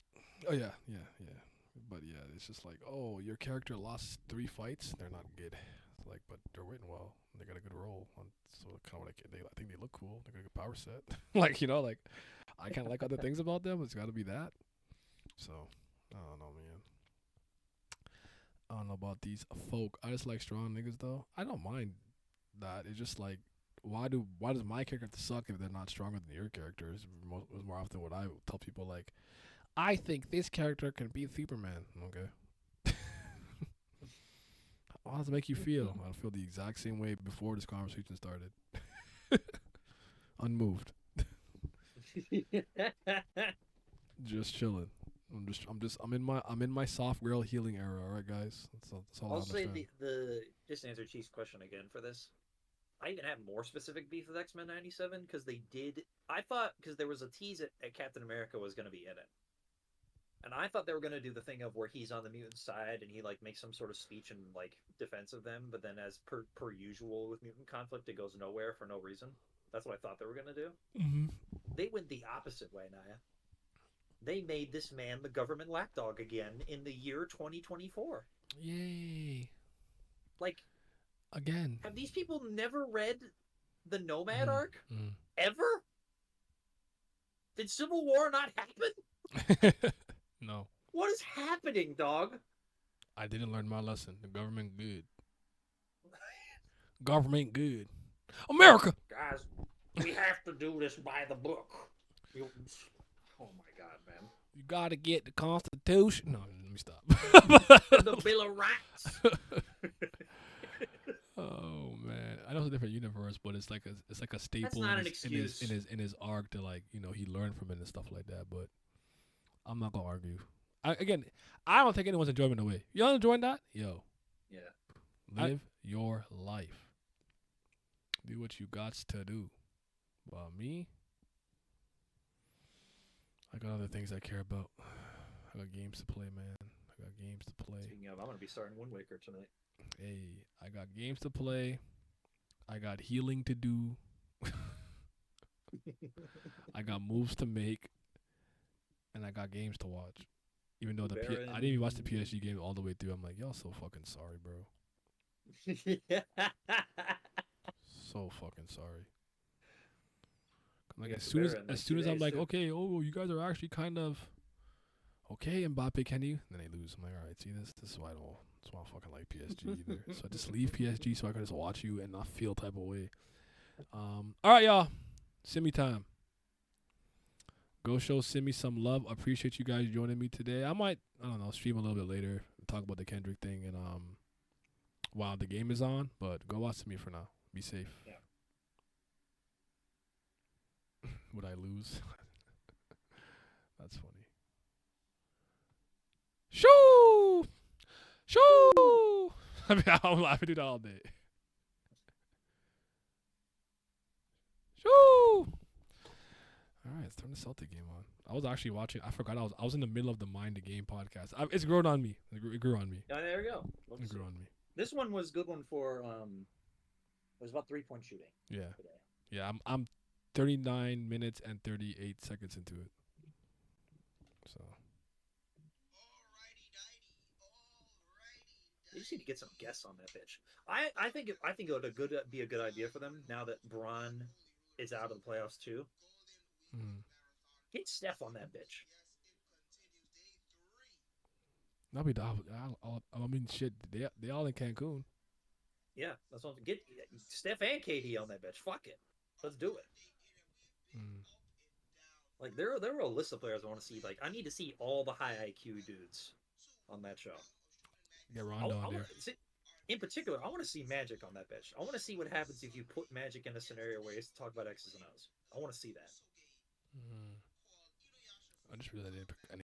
oh yeah. But yeah, it's just like, oh, your character lost 3 fights. They're not good. It's like, but they're written well. They got a good role. So kind of like I think they look cool. They got a good power set. Like like I kind of like other things about them. It's got to be that. So I don't know, man. I don't know about these folk. I just like strong niggas though. I don't mind that. It's just like, why does my character have to suck if they're not stronger than your character? Is more often what I tell people. Like, I think this character can beat Superman. Okay. How does it make you feel? I feel the exact same way before this conversation started. Unmoved. Just chilling. I'm in my soft girl healing era. All right, guys. That's all I I'll say understand. the just to answer Chief's question again for this. I even have more specific beef with X-Men '97 because they did. I thought because there was a tease at Captain America was going to be in it, and I thought they were going to do the thing of where he's on the mutant side and he like makes some sort of speech in like defense of them, but then as per usual with mutant conflict, it goes nowhere for no reason. That's what I thought they were going to do. Mm-hmm. They went the opposite way, Naya. They made this man the government lapdog again in the year 2024. Yay! Like, Again. have these people never read the Nomad arc? Mm. Ever? Did Civil War not happen? No, What is happening, dog? I didn't learn my lesson. The government good. Government good. America. Guys, we have to do this by the book. Oh my god, man. You gotta get the Constitution. No, let me stop. The Bill of Rights. Oh man, I know it's a different universe, but it's like a staple not in an his, excuse. in his arc to like he learned from it and stuff like that. But I'm not gonna argue. I don't take anyone's enjoyment away. Y'all enjoying that? Yo, Yeah. live your life. Do what you got to do. Well, me, I got other things I care about. I got games to play, man. I got games to play. Speaking of, I'm going to be starting Wind Waker tonight. Hey, I got games to play. I got healing to do. I got moves to make. And I got games to watch. Even though I didn't even watch the PSG game all the way through. I'm like, y'all so fucking sorry, bro. So fucking sorry. Like as soon as I'm like, okay, oh, you guys are actually kind of okay, Mbappe, can you? And then they lose. I'm like, all right, see this is why I don't fucking like PSG either. So I just leave PSG so I can just watch you and not feel type of way. All right, y'all. Simi time. Go show Simi some love. Appreciate you guys joining me today. I don't know, stream a little bit later, talk about the Kendrick thing and while the game is on, but go watch Simi for now. Be safe. Yeah. Would I lose? That's funny. Shoo! Shoo! I mean, I'm laughing at that all day. Shoo! All right, let's turn the Celtic game on. I was actually watching. I forgot I was in the middle of the Mind the Game podcast. It's grown on me. It grew on me. Yeah, there we go. Love to It see grew it. on me. This one was a good one for it was about 3-point shooting Yeah, today. yeah. I'm 39 minutes and 38 seconds into it. So They just need to get some guests on that bitch. I think it would be a good idea for them now that Braun is out of the playoffs too. mm. Get Steph on that bitch. that'll be. I mean, shit. They all in Cancun. Yeah, that's what get Steph and KD on that bitch. Fuck it, let's do it. Mm. Like there are a list of players I want to see. Like I need to see all the high IQ dudes on that show. Get Rondo on there. In particular, I want to see Magic on that bitch. I want to see what happens if you put Magic in a scenario where you have to talk about X's and O's. I want to see that. I just realized I didn't pick